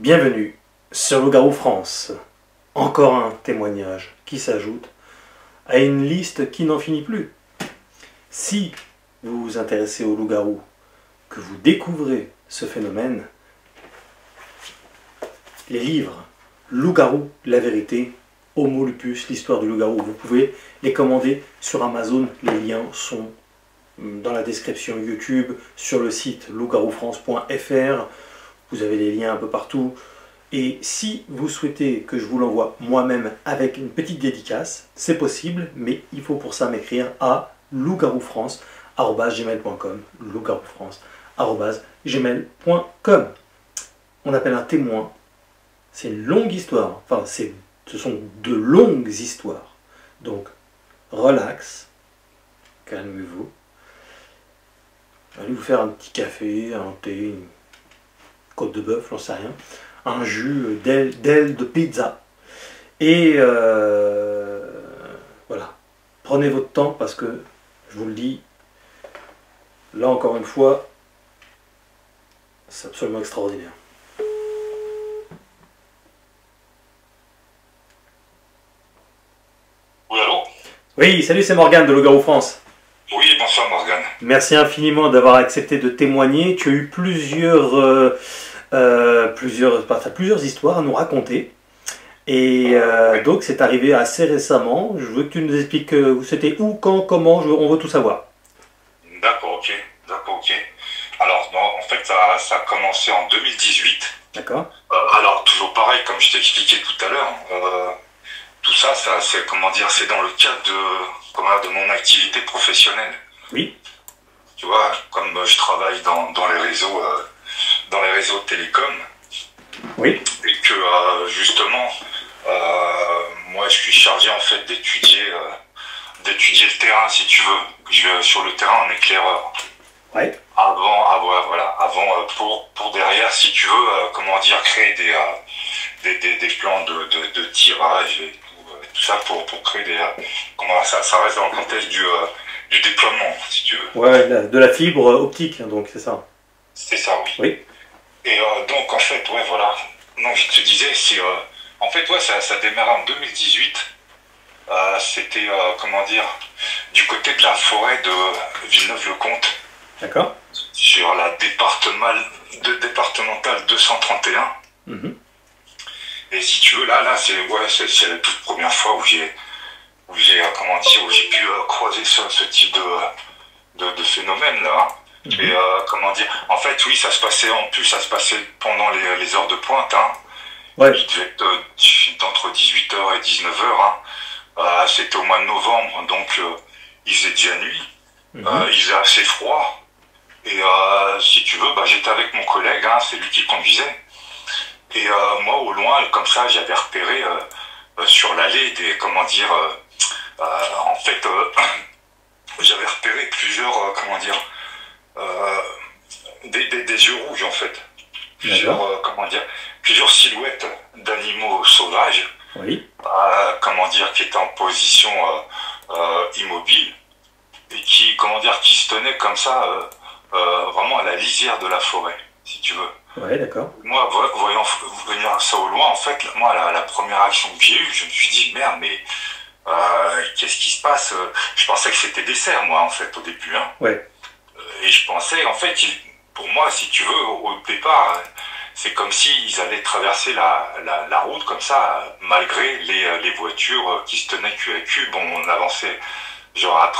Bienvenue sur Loup-Garou France. Encore un témoignage qui s'ajoute à une liste qui n'en finit plus. Si vous vous intéressez au loup-garou, que vous découvrez ce phénomène, les livres Loup-Garou, la vérité, Homo lupus, l'histoire du loup-garou, vous pouvez les commander sur Amazon. Les liens sont dans la description YouTube, sur le site loup-garoufrance.fr. Vous avez les liens un peu partout. Et si vous souhaitez que je vous l'envoie moi-même avec une petite dédicace, c'est possible, mais il faut pour ça m'écrire à loup-garoufrance@gmail.com, loup-garoufrance@gmail.com. On appelle un témoin. C'est une longue histoire. Enfin, ce sont de longues histoires. Donc, relax, calmez-vous. Allez vous faire un petit café, un thé, une côte de bœuf, j'en sais rien, un jus d'aile de pizza. Et voilà, prenez votre temps parce que, je vous le dis, là encore une fois, c'est absolument extraordinaire. Oui, allô? Oui, salut, c'est Morgane de Loup-Garou France. Oui, bonsoir Morgane. Merci infiniment d'avoir accepté de témoigner. Tu as eu plusieurs histoires à nous raconter. Et donc c'est arrivé assez récemment. Je veux que tu nous expliques c'était où, quand, comment, on veut tout savoir. D'accord, ok. Alors, non, en fait, ça a commencé en 2018. D'accord. Alors, toujours pareil, comme je t'ai expliqué tout à l'heure, tout ça c'est, comment dire, c'est dans le cadre de mon activité professionnelle. Oui. Tu vois, comme je travaille dans les réseaux télécoms. Oui. Et que, justement, moi, je suis chargé, en fait, d'étudier le terrain, si tu veux. Je vais sur le terrain en éclaireur. Ouais. Avant, pour derrière, si tu veux, comment dire, créer des plans de tirage et tout ça pour créer ça reste dans le contexte du déploiement, si tu veux. Ouais, de la fibre optique, donc c'est ça. C'est ça, oui. Oui. Et donc, en fait, ouais, voilà. Non, je te disais, en fait, ouais, ça démarrait en 2018. C'était, comment dire, du côté de la forêt de Villeneuve-le-Comte. D'accord. Sur la départementale 231. Mm-hmm. Et si tu veux, là, c'est la toute première fois où j'ai pu croiser ce type de phénomène là. Mm-hmm. Et comment dire, en fait, oui, ça se passait pendant les heures de pointe. Hein. Ouais. Il devait être entre 18h et 19h. Hein. C'était au mois de novembre, donc il faisait déjà nuit. Mm-hmm. Il faisait assez froid. Et si tu veux, j'étais avec mon collègue, hein, c'est lui qui conduisait. Et moi, au loin, comme ça, j'avais repéré sur l'allée j'avais repéré plusieurs, des yeux rouges, en fait. Plusieurs silhouettes d'animaux sauvages. Oui. Qui étaient en position immobile et qui se tenaient comme ça, vraiment à la lisière de la forêt, si tu veux. Ouais, d'accord. Moi, voyant venir ça au loin, en fait, moi, la première action que j'ai eue, je me suis dit, merde, mais qu'est-ce qui se passe? Je pensais que c'était des cerfs, moi, en fait, au début. Hein. Ouais. Et je pensais, en fait, pour moi, si tu veux, au départ, c'est comme s'ils allaient traverser la route comme ça, malgré les voitures qui se tenaient cul à cul. Bon, on avançait genre à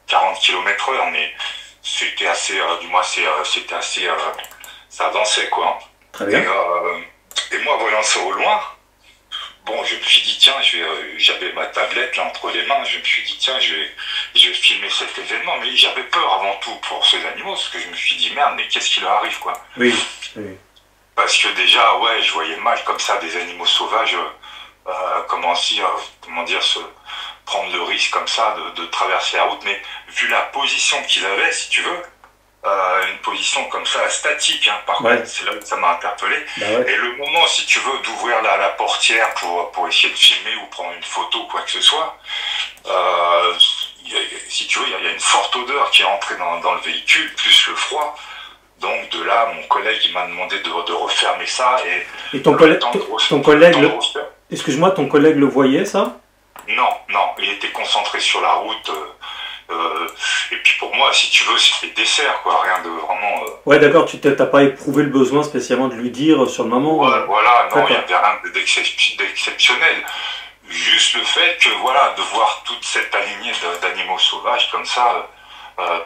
30-40 km/h, mais c'était assez, c'était assez, ça avançait, quoi. Très bien. Et moi, voyant ça au loin, bon, je me suis dit, tiens, j'avais ma tablette là entre les mains, je me suis dit, tiens, je vais filmer cet événement, mais j'avais peur avant tout pour ces animaux, parce que je me suis dit, merde, mais qu'est-ce qui leur arrive, quoi. Oui. Parce que déjà, ouais, je voyais mal comme ça des animaux sauvages, se prendre le risque comme ça de traverser la route, mais vu la position qu'ils avaient, si tu veux, une position comme ça statique, hein, par contre, c'est là où ça m'a interpellé. Ouais. Et le moment, si tu veux, d'ouvrir la portière pour essayer de filmer ou prendre une photo, quoi que ce soit, si tu veux, il y a une forte odeur qui est entrée dans le véhicule, plus le froid. Donc de là, mon collègue il m'a demandé de refermer ça Et ton collègue, excuse-moi, ton collègue le voyait ça? Non, non, il était concentré sur la route. Et puis pour moi, si tu veux, c'était dessert, quoi, rien de vraiment. Ouais, d'accord, tu t'as pas éprouvé le besoin spécialement de lui dire sur le moment. Ouais, voilà, non, il n'y avait rien d'exceptionnel. Juste le fait que, voilà, de voir toute cette alignée d'animaux sauvages comme ça,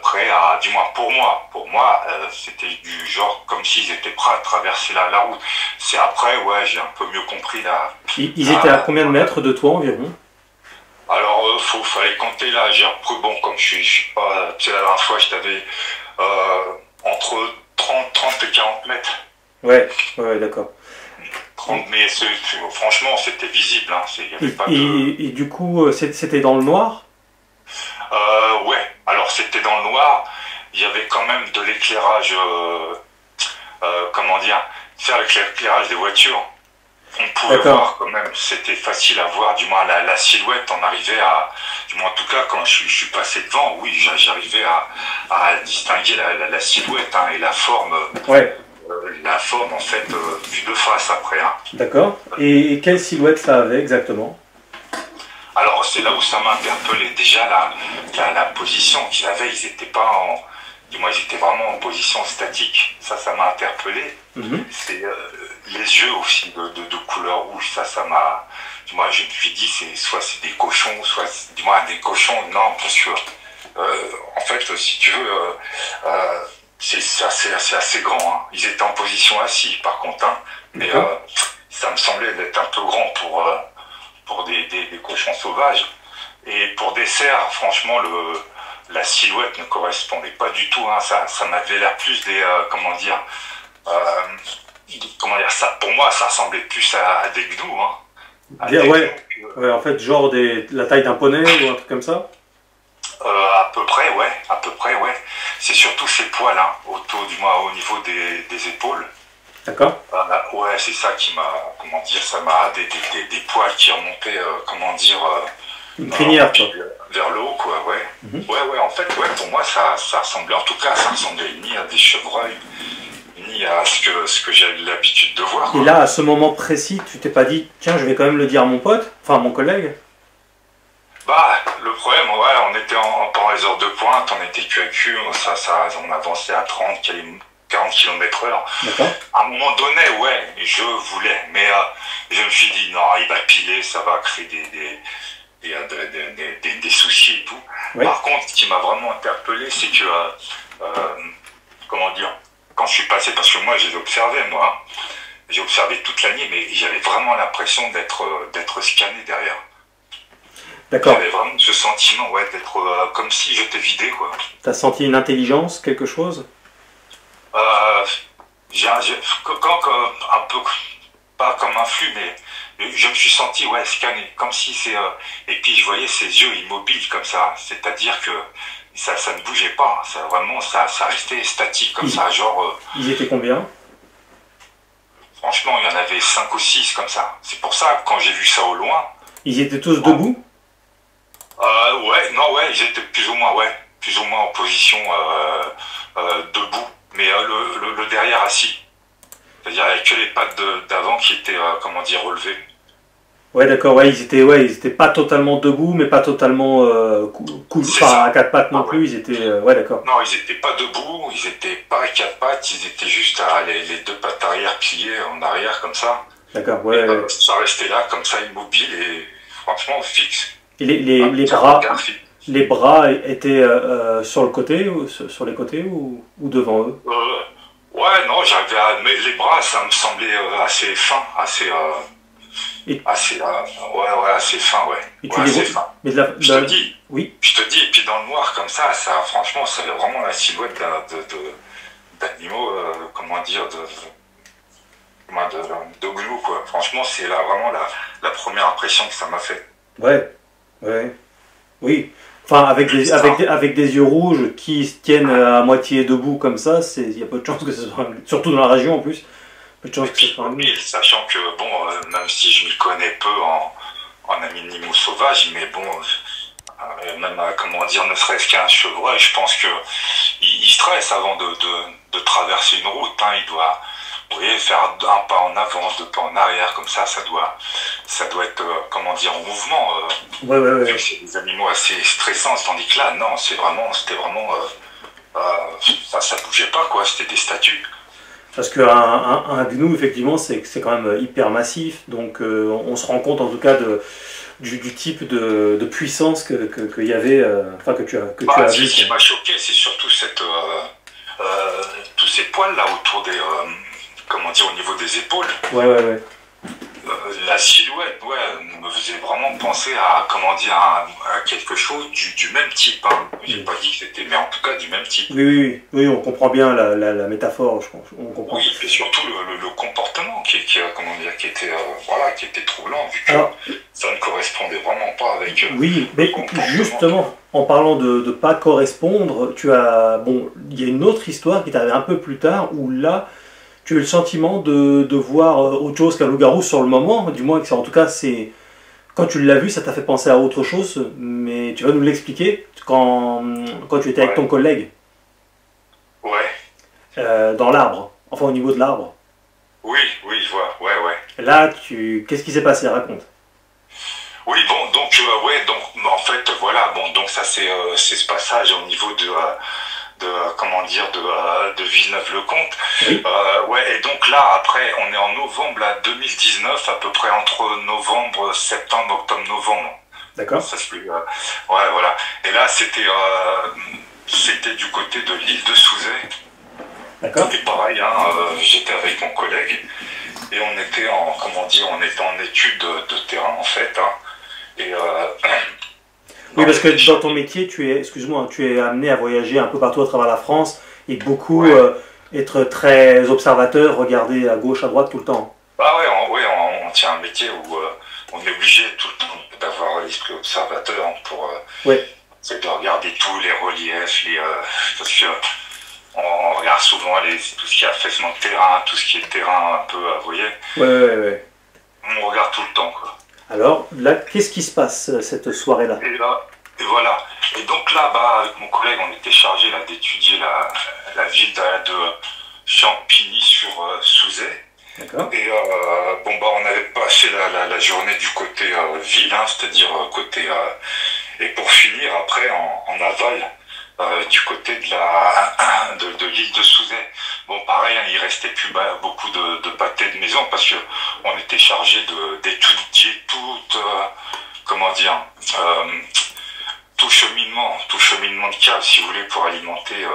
prêts à, du moins pour moi, c'était du genre comme s'ils étaient prêts à traverser la route. C'est après, ouais, j'ai un peu mieux compris la. Ils étaient à combien de mètres de toi environ? Alors, fallait compter là. J'ai repris, bon, comme je suis pas, tu sais, la dernière fois, je t'avais entre 30 et 40 mètres. Ouais, d'accord. 30, mais franchement, c'était visible. Hein, y avait pas et du coup, c'était dans le noir? Ouais, alors c'était dans le noir. Il y avait quand même de l'éclairage, comment dire, faire l'éclairage des voitures. On pouvait voir quand même, c'était facile à voir, du moins la silhouette, on arrivait à, du moins en tout cas quand je suis passé devant, oui, j'arrivais à distinguer la silhouette hein, et la forme, en fait, vue de face après. Hein. D'accord, et quelle silhouette ça avait exactement? Alors c'est là où ça m'a interpellé, déjà la position qu'ils avaient, ils n'étaient pas en, du moins ils étaient vraiment en position statique, ça m'a interpellé, c'est... les yeux aussi de couleur rouge, ça m'a... Moi, je me suis dit, soit c'est des cochons, soit... Du moins, des cochons, non, parce que... en fait, si tu veux, c'est assez grand. Hein. Ils étaient en position assis, par contre. Hein, mais ça me semblait être un peu grand pour des cochons sauvages. Et pour des cerfs, franchement, la silhouette ne correspondait pas du tout. Hein. Ça m'avait l'air plus des... comment dire ça, pour moi, ça ressemblait plus à des gnous. Hein. Ouais, en fait, genre la taille d'un poney ou un truc comme ça? À peu près, ouais. C'est surtout ces poils, hein, du moins au niveau des épaules. D'accord. Ouais, c'est ça qui m'a, comment dire, ça m'a des poils qui remontaient, comment dire, une crinière, quoi. Vers le haut, quoi, ouais. Ouais, en fait, ouais, pour moi, ça ressemblait, en tout cas, ça ressemblait ni à des chevreuils, ni à ce que j'ai l'habitude de voir. Quoi. Et là, à ce moment précis, tu t'es pas dit, tiens, je vais quand même le dire à mon pote, enfin à mon collègue? Bah, le problème, ouais, on était pendant les heures de pointe, on était QAQ, on avançait à 30, 40 km/h. À un moment donné, ouais, je voulais, mais je me suis dit, non, il va piler, ça va créer des soucis et tout. Ouais. Par contre, ce qui m'a vraiment interpellé, c'est que, comment dire, quand je suis passé, parce que moi, j'ai observé, j'ai observé toute la nuit, mais j'avais vraiment l'impression d'être scanné derrière. D'accord. J'avais vraiment ce sentiment, ouais, d'être comme si j'étais vidé, quoi. T'as senti une intelligence, quelque chose? Un peu, pas comme un flux, mais je me suis senti, ouais, scanné, comme si c'est... et puis je voyais ses yeux immobiles comme ça, c'est-à-dire que ça ne bougeait pas, ça restait statique comme ça, genre... Ils étaient combien? Franchement, il y en avait 5 ou 6 comme ça. C'est pour ça que quand j'ai vu ça au loin... Ils étaient tous debout? Ouais, ils étaient plus ou moins en position debout, mais le derrière assis. C'est-à-dire avec que les pattes d'avant qui étaient, comment dire, relevées. Ouais, d'accord, ouais, ils étaient pas totalement debout, mais pas totalement enfin, à quatre pattes non plus, ils étaient, ouais, d'accord. Non, ils étaient pas debout, ils étaient pas à quatre pattes, ils étaient juste les deux pattes arrière pliées en arrière comme ça. D'accord, ouais. Et, ça restait là comme ça, immobile et franchement fixe. Et les bras étaient sur le côté, sur les côtés ou devant eux? Ouais, non, mais les bras, ça me semblait assez fin, assez fin, ouais. Et ouais, assez fin. Mais je te dis, oui. Je te dis, et puis dans le noir comme ça, franchement, ça avait vraiment la silhouette d'animaux, comment dire, de glou, quoi. Franchement, c'est là vraiment la première impression que ça m'a fait. Ouais. Oui. Enfin, avec des yeux rouges qui se tiennent à moitié debout comme ça, il y a peu de chances que ce soit... Surtout dans la région en plus. Peu de chances que ce soit un glou. Sachant que, bon, même si je m'y connais peu en animaux sauvages, mais bon, même, comment dire, ne serait-ce qu'un chevreuil, je pense qu'il stresse avant de de traverser une route, hein. Il doit, vous voyez, faire un pas en avant, deux pas en arrière, comme ça doit être, comment dire, en mouvement. Ouais, ouais, ouais. C'est des animaux assez stressants, tandis que là, non, c'était vraiment, ça bougeait pas, quoi, c'était des statues. Parce qu'un gnou, effectivement, c'est quand même hyper massif, donc on se rend compte en tout cas du type de puissance qu'il y avait, enfin que tu as vu. Ce qui m'a choqué, c'est surtout tous ces poils là autour des, comment dire, au niveau des épaules. Ouais, ouais, ouais. La silhouette, ouais, me faisait vraiment penser à, comment dire, à quelque chose du même type. Hein. J'ai pas dit que c'était, mais en tout cas du même type. Oui, oui, oui, oui, on comprend bien la métaphore, je pense. On comprend. Oui, et surtout le comportement comment dire, voilà, qui était troublant, vu que Alors, ça ne correspondait vraiment pas avec. oui, mais justement, en parlant de ne pas correspondre, bon, il y a une autre histoire qui t'arrive un peu plus tard où là, tu as eu le sentiment de voir autre chose qu'un loup-garou sur le moment, du moins, en tout cas, quand tu l'as vu, ça t'a fait penser à autre chose, mais tu vas nous l'expliquer quand tu étais avec ton collègue. Ouais. Dans l'arbre, enfin au niveau de l'arbre. Oui, oui, je vois, ouais, ouais. Là, qu'est-ce qui s'est passé? Raconte. Oui, bon, donc, ouais, donc, en fait, voilà, bon, donc ça, c'est ce passage au niveau comment dire, de Villeneuve-le-Comte. Oui. Ouais, et donc là, après, on est en novembre, là, 2019, à peu près entre novembre, septembre, octobre, novembre. D'accord. Ça se fait, ouais, voilà. Et là, c'était du côté de l'île de Souzet. D'accord. Et pareil, hein, j'étais avec mon collègue, et on était on était en étude de terrain, en fait, hein. Et, oui, parce que dans ton métier, excuse-moi, tu es amené à voyager un peu partout à travers la France et beaucoup être très observateur, regarder à gauche, à droite tout le temps. Bah ouais, on tient un métier où on est obligé tout le temps d'avoir l'esprit observateur pour c'est de regarder tous les reliefs, parce que on regarde souvent tout ce qui est affaissement de terrain, tout ce qui est terrain un peu, vous voyez. Ouais. On regarde tout le temps, quoi. Alors, là, qu'est-ce qui se passe cette soirée-là? Et voilà. Et donc là, avec mon collègue, on était chargé d'étudier la ville de Champigny-sur-Souzet. D'accord. Et on avait passé la journée du côté ville, hein, c'est-à-dire côté... et pour finir, après, en aval, du côté de l'île de Souzet. Bon, pareil, hein, il restait plus beaucoup de pâtés de maison parce que on était chargé d'étudier comment dire, tout cheminement de câble, si vous voulez, pour alimenter,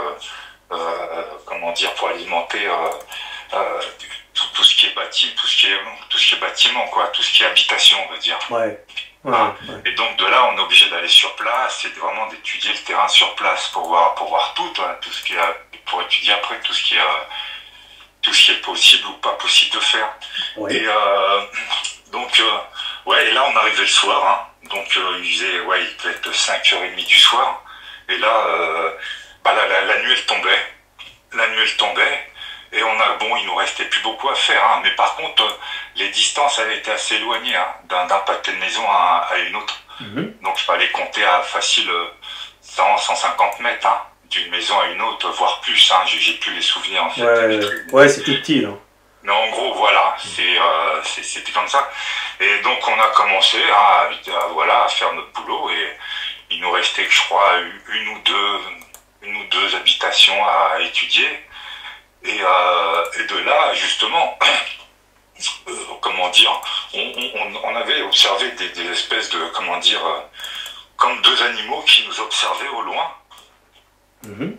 tout ce qui est bâti, tout ce qui est bâtiment, quoi, tout ce qui est habitation, on va dire. Ouais. Et donc de là, on est obligé d'aller sur place et vraiment d'étudier le terrain sur place pour voir tout ce qui est, pour étudier après tout ce qui est possible ou pas possible de faire. Ouais. Et donc et là on arrivait le soir, hein, donc il devait être 5h30 du soir. Et là, la nuit elle tombait. Et il nous restait plus beaucoup à faire, hein, mais par contre, les distances avaient été assez éloignées, hein, d'un pâté de maison à une autre. Donc il fallait compter à facile 100-150 mètres, hein, d'une maison à une autre, voire plus, hein, j'ai plus les souvenirs en fait. Ouais, c'est tout petit, là. Mais en gros, voilà, c'était comme ça. Et donc on a commencé à faire notre boulot, et il nous restait, je crois, une ou deux habitations à étudier. Et de là, justement, comment dire, on avait observé des espèces de, comment dire, comme deux animaux qui nous observaient au loin.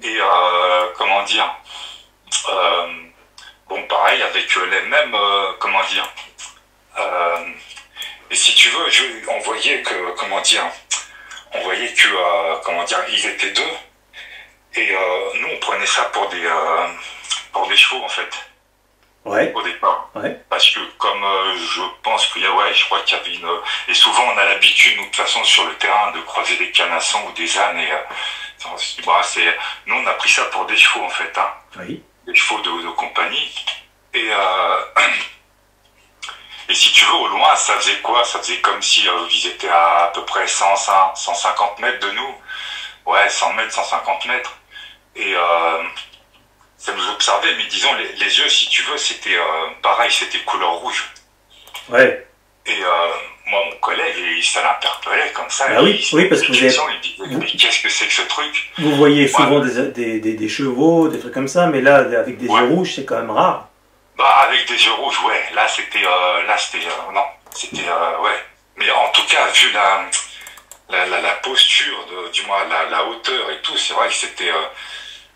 Et comment dire, pareil, avec les mêmes, comment dire, et si tu veux, on voyait que, comment dire, ils étaient deux. Et nous, on prenait ça pour des chevaux, en fait. Ouais. Au départ. Ouais. Parce que comme je pense je crois qu'il y avait et souvent on a l'habitude, nous, de toute façon, sur le terrain, de croiser des canassons ou des ânes, et nous, on a pris ça pour des chevaux, en fait, hein. Oui. Des chevaux de compagnie. Et si tu veux, au loin, ça faisait quoi? Ça faisait comme si ils étaient à peu près 150 mètres de nous. Ouais, 100 mètres, 150 mètres. Et ça nous observé, mais disons, les yeux, si tu veux, c'était pareil, c'était couleur rouge. Ouais. Et moi, mon collègue, ça l'interpellait comme ça. Ah oui, oui, parce que il disait, mais qu'est-ce que c'est que ce truc? Vous voyez souvent des chevaux, des trucs comme ça, mais là, avec des yeux rouges, c'est quand même rare. Bah, avec des yeux rouges, ouais. Là, c'était, non, c'était, ouais. Mais en tout cas, vu la posture, du moins la hauteur et tout, c'est vrai que c'était,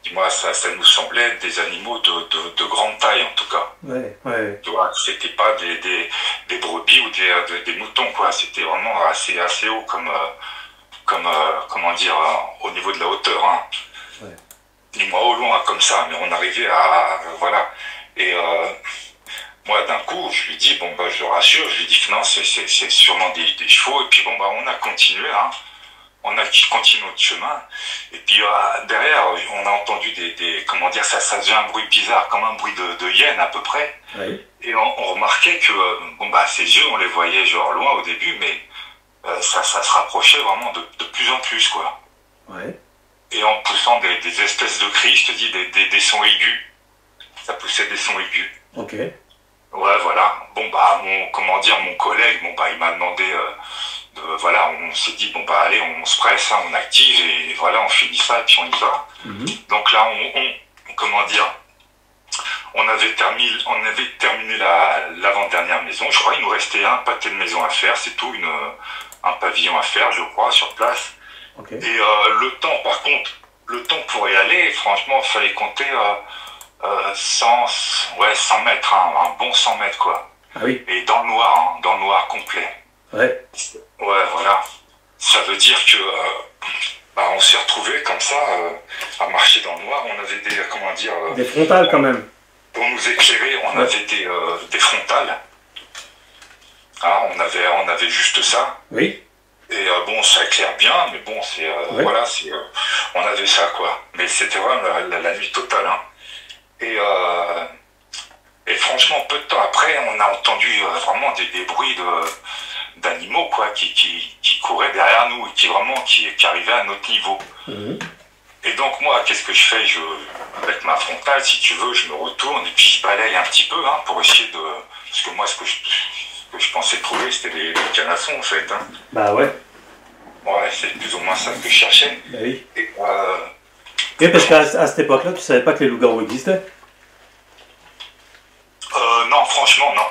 du moins, ça nous semblait être des animaux de grande taille, en tout cas. Ouais, ouais. Tu vois, c'était pas des brebis ou des moutons, quoi. C'était vraiment assez haut comment dire, au niveau de la hauteur, hein. Ouais. Dis-moi au loin, comme ça, mais on arrivait voilà. Et moi, d'un coup, je lui dis, bon, bah, je le rassure, je lui dis que non, c'est sûrement des chevaux. Et puis, bon, bah, on a continué, hein. On a continué notre chemin. Et puis, derrière, on a entendu comment dire, ça faisait un bruit bizarre, comme un bruit de hyène, à peu près. Oui. Et on remarquait que, bon, bah, ses yeux, on les voyait, genre, loin au début, mais ça se rapprochait vraiment de plus en plus, quoi. Ouais. Et en poussant des espèces de cris, je te dis, des sons aigus. Ça poussait des sons aigus. Ok. Ouais, voilà. Bon, bah, mon collègue, bon, bah, il m'a demandé, voilà, on s'est dit, bon, bah, allez, on se presse, hein, on active, et voilà, on finit ça, et puis on y va. Donc là, comment dire, on avait terminé l'avant-dernière maison. Je crois qu'il nous restait un pâté de maison à faire, c'est tout, un pavillon à faire, je crois, sur place. Okay. Et le temps, par contre, le temps pour y aller, franchement, il fallait compter 100 mètres, hein, un bon 100 mètres, quoi. Ah oui. Et dans le noir complet. Ouais. Ouais, voilà. Ça veut dire que on s'est retrouvés comme ça, à marcher dans le noir. On avait des frontales quand même. Pour nous éclairer, on avait des frontales. Ah, on avait juste ça. Oui. Et bon, ça éclaire bien, mais bon, voilà, on avait ça, quoi. Mais c'était vraiment la nuit totale, hein. Et franchement, peu de temps après, on a entendu vraiment des bruits d'animaux, quoi, qui couraient derrière nous, et qui arrivaient à notre niveau. Et donc moi, qu'est-ce que je fais? Avec ma frontale, si tu veux, je me retourne et puis je balaye un petit peu, hein, pour essayer de... Parce que moi, ce que je pensais trouver, c'était des canassons, en fait, hein. Bah ouais. Ouais, c'est plus ou moins ça que je cherchais. Bah oui. Et parce qu'à cette époque-là, tu savais pas que les loups-garous existaient? Non, franchement, non.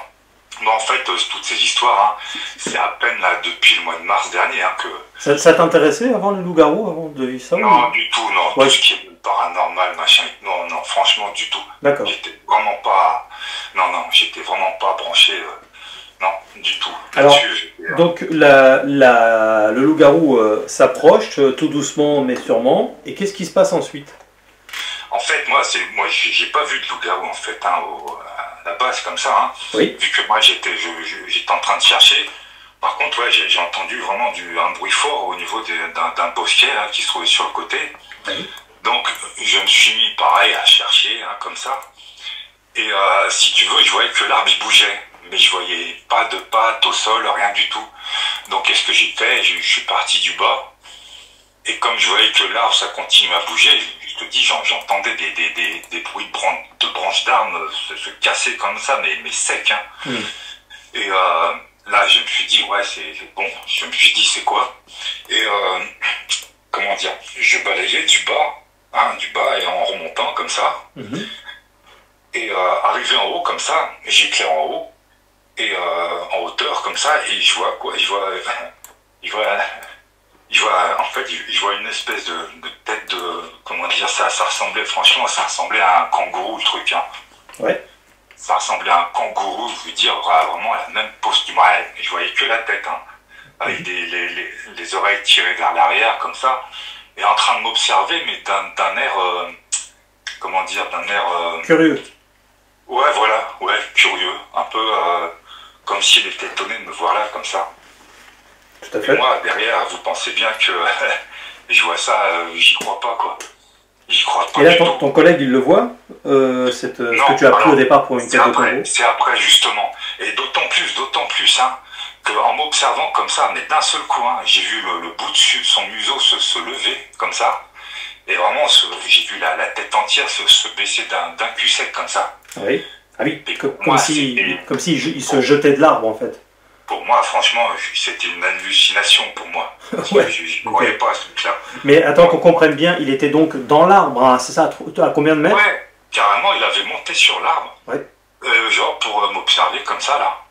Bon, en fait, toutes ces histoires, hein, c'est à peine là depuis le mois de mars dernier, hein, que... Ça t'intéressait avant le loup-garou, avant de vivre ça? Non, du tout, non. Ouais. Tout ce qui est paranormal, machin, non, franchement, du tout. D'accord. J'étais vraiment pas... Non, j'étais vraiment pas branché... Non, du tout. Alors, donc le loup-garou s'approche tout doucement mais sûrement. Et qu'est-ce qui se passe ensuite? En fait, moi, j'ai pas vu de loup-garou, en fait, hein, à la base, comme ça, hein. Oui. Vu que moi, j'étais en train de chercher. Par contre, ouais, j'ai entendu vraiment un bruit fort au niveau d'un bosquet, hein, qui se trouvait sur le côté. Oui. Donc, je me suis mis, pareil, à chercher, hein, comme ça. Et si tu veux, je voyais que l'arbre, il bougeait. Mais je voyais pas de pattes au sol, rien du tout. Donc, qu'est-ce que j'ai fait? Je suis parti du bas. Et comme je voyais que l'arbre, ça continue à bouger, je te dis, j'entendais des bruits de branches d'arbres se casser comme ça, mais secs, hein. Et là, je me suis dit, ouais, c'est bon. Je me suis dit, c'est quoi? Et comment dire? Je balayais du bas, et en remontant comme ça. Et arrivé en haut comme ça, j'éclaire en haut. Et en hauteur comme ça, et je vois quoi? Je vois une espèce de tête de... Comment dire? Ça ressemblait, franchement, ça ressemblait à un kangourou, le truc, hein. Ouais. Ça ressemblait à un kangourou, je veux dire, vraiment la même posture. Ouais, je voyais que la tête, hein. Avec les oreilles tirées vers l'arrière, comme ça. Et en train de m'observer, mais d'un air... comment dire? D'un air... Curieux. Ouais, voilà, ouais, curieux. Un peu... comme s'il était étonné de me voir là, comme ça. Tout à fait. Et moi, derrière, vous pensez bien que je vois ça, j'y crois pas, quoi. J'y crois pas. Et là, ton collègue, il le voit, ce que tu as pris au départ pour une tête de kangourou? C'est après, justement. Et d'autant plus, hein, qu'en m'observant comme ça, mais d'un seul coup, hein, j'ai vu le bout de son museau se lever, comme ça. Et vraiment, j'ai vu la tête entière se baisser d'un cul sec comme ça. Oui. Ah oui, Et comme moi, il se jetait de l'arbre en fait. pour moi, franchement, c'était une hallucination pour moi. Parce Ouais. que je ne croyais pas à ce truc-là. Mais attends qu'on comprenne bien, il était donc dans l'arbre, hein, c'est ça, à combien de mètres? Ouais, carrément, il avait monté sur l'arbre. Ouais. Genre pour m'observer comme ça, là.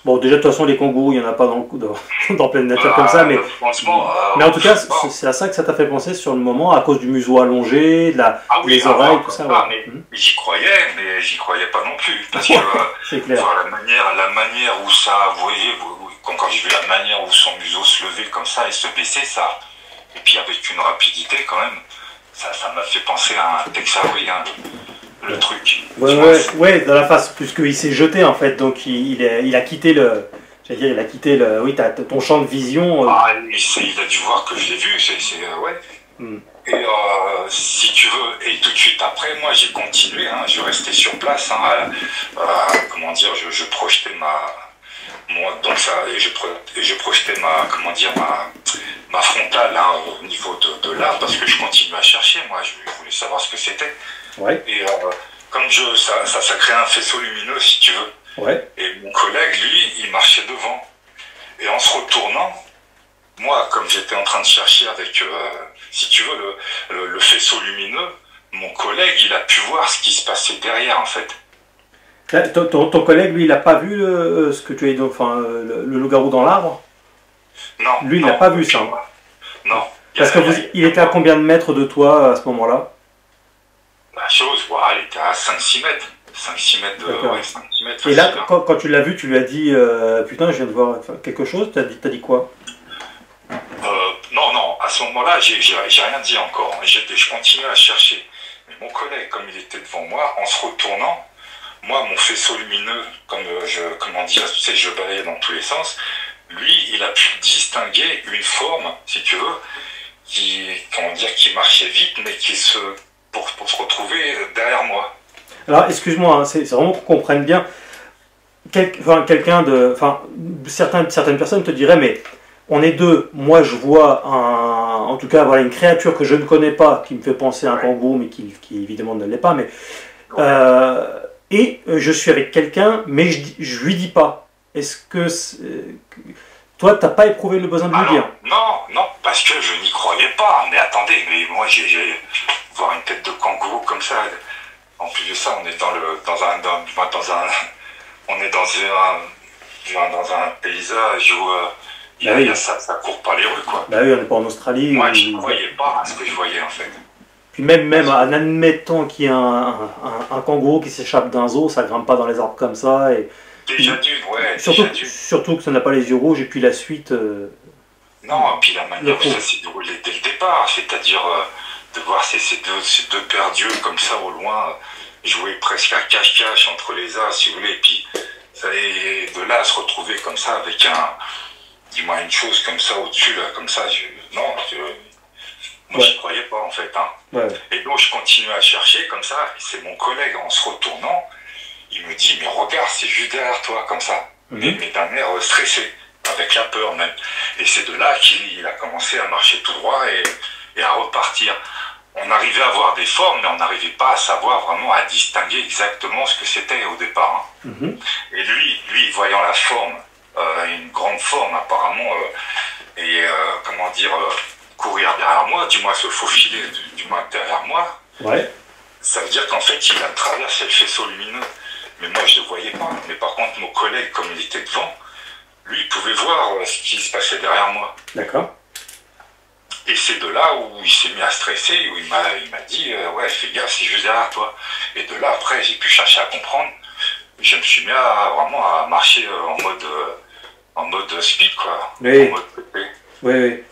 Bon, déjà, de toute façon, les kangourous, il n'y en a pas dans pleine nature comme ça, Franchement, mais en tout cas, c'est à ça que ça t'a fait penser sur le moment, à cause du museau allongé, oui, les oreilles, tout ça. Ouais. Mais j'y croyais, mais j'y croyais pas non plus. Parce que c'est clair. Voir la manière où ça, vous voyez, quand j'ai vu la manière où son museau se levait comme ça et se baissait, ça, et puis avec une rapidité quand même, ça m'a fait penser à un Tex Avery, hein, le truc. Ouais, dans la face, puisqu'il s'est jeté en fait, donc il a quitté le. J'allais dire, il a quitté le. Oui, ton champ de vision. Il a dû voir que je l'ai vu, ouais. Et si tu veux, et tout de suite après, moi j'ai continué, hein, je restais sur place, hein, comment dire, je projetais donc ça, et je projetais ma frontale, hein, au niveau de l'arbre, parce que je continuais à chercher, moi je voulais savoir ce que c'était. Ouais. Et comme ça crée un faisceau lumineux, si tu veux. Ouais. Et mon collègue, lui, il marchait devant. Et en se retournant, moi, comme j'étais en train de chercher avec, si tu veux, le faisceau lumineux, mon collègue, il a pu voir ce qui se passait derrière, en fait. Ton collègue, lui, il n'a pas vu ce que tu as dit, enfin, le loup-garou dans l'arbre? Non. Lui, il n'a pas vu ça. Non. Parce il était à combien de mètres de toi à ce moment-là? La chose, voilà, elle était à 5-6 mètres. 5-6 mètres de. Ouais, 5-6 mètres. Et là, quand tu l'as vu, tu lui as dit putain, je viens de voir quelque chose. T'as dit quoi? Non, à ce moment-là, j'ai rien dit encore. Je continuais à chercher. Mais mon collègue, comme il était devant moi, en se retournant, moi, mon faisceau lumineux, comment dire, tu sais, je balayais dans tous les sens, lui, il a pu distinguer une forme, si tu veux, qui marchait vite, mais pour se retrouver derrière moi. Alors, excuse-moi, hein, c'est vraiment qu'on comprenne bien. Certaines personnes te diraient, mais on est deux. Moi, je vois en tout cas, voilà, une créature que je ne connais pas, qui me fait penser à un kangourou, mais qui évidemment ne l'est pas. Mais et je suis avec quelqu'un, mais je lui dis pas. Est-ce que toi, t'as pas éprouvé le besoin de lui dire? Non, parce que je n'y croyais pas. Mais attendez, mais moi, j'ai voir une tête de kangourou comme ça. En plus de ça, on est dans un paysage où ça court par les rues, quoi. Bah oui, on n'est pas en Australie. Moi, je ne croyais pas à ce que je voyais, en fait. Puis même en admettant qu'il y a un kangourou qui s'échappe d'un zoo, ça grimpe pas dans les arbres comme ça. Et déjà d'une, ouais. Surtout que ça n'a pas les yeux rouges, et puis la suite... Non, et puis la manière où ça s'est déroulé dès le départ, c'est-à-dire de voir ces deux paires d'yeux comme ça au loin, jouer presque à cache-cache entre les arbres, si vous voulez, et puis de là à se retrouver comme ça avec dis-moi une chose comme ça au-dessus, là, comme ça, moi j'y croyais pas en fait. Hein. Ouais. Et donc je continuais à chercher comme ça, et c'est mon collègue en se retournant, il me dit, mais regarde, c'est juste derrière toi, comme ça, mais d'un air stressé, avec la peur même. Et c'est de là qu'il a commencé à marcher tout droit et à repartir. On arrivait à voir des formes, mais on n'arrivait pas à savoir vraiment, à distinguer exactement ce que c'était au départ. Hein. Et lui, voyant la forme, une grande forme apparemment, courir derrière moi, du moins se faufiler du moins derrière moi, ça veut dire qu'en fait il a traversé le faisceau lumineux. Mais moi je ne le voyais pas. Mais par contre mon collègue, comme il était devant, lui il pouvait voir ce qui se passait derrière moi. D'accord. Et c'est de là où il s'est mis à stresser, où il m'a dit ouais, fais gaffe, c'est juste derrière toi. Et de là après j'ai pu chercher à comprendre. Je me suis mis vraiment à marcher en mode speed, quoi. Oui. En mode PP. Oui.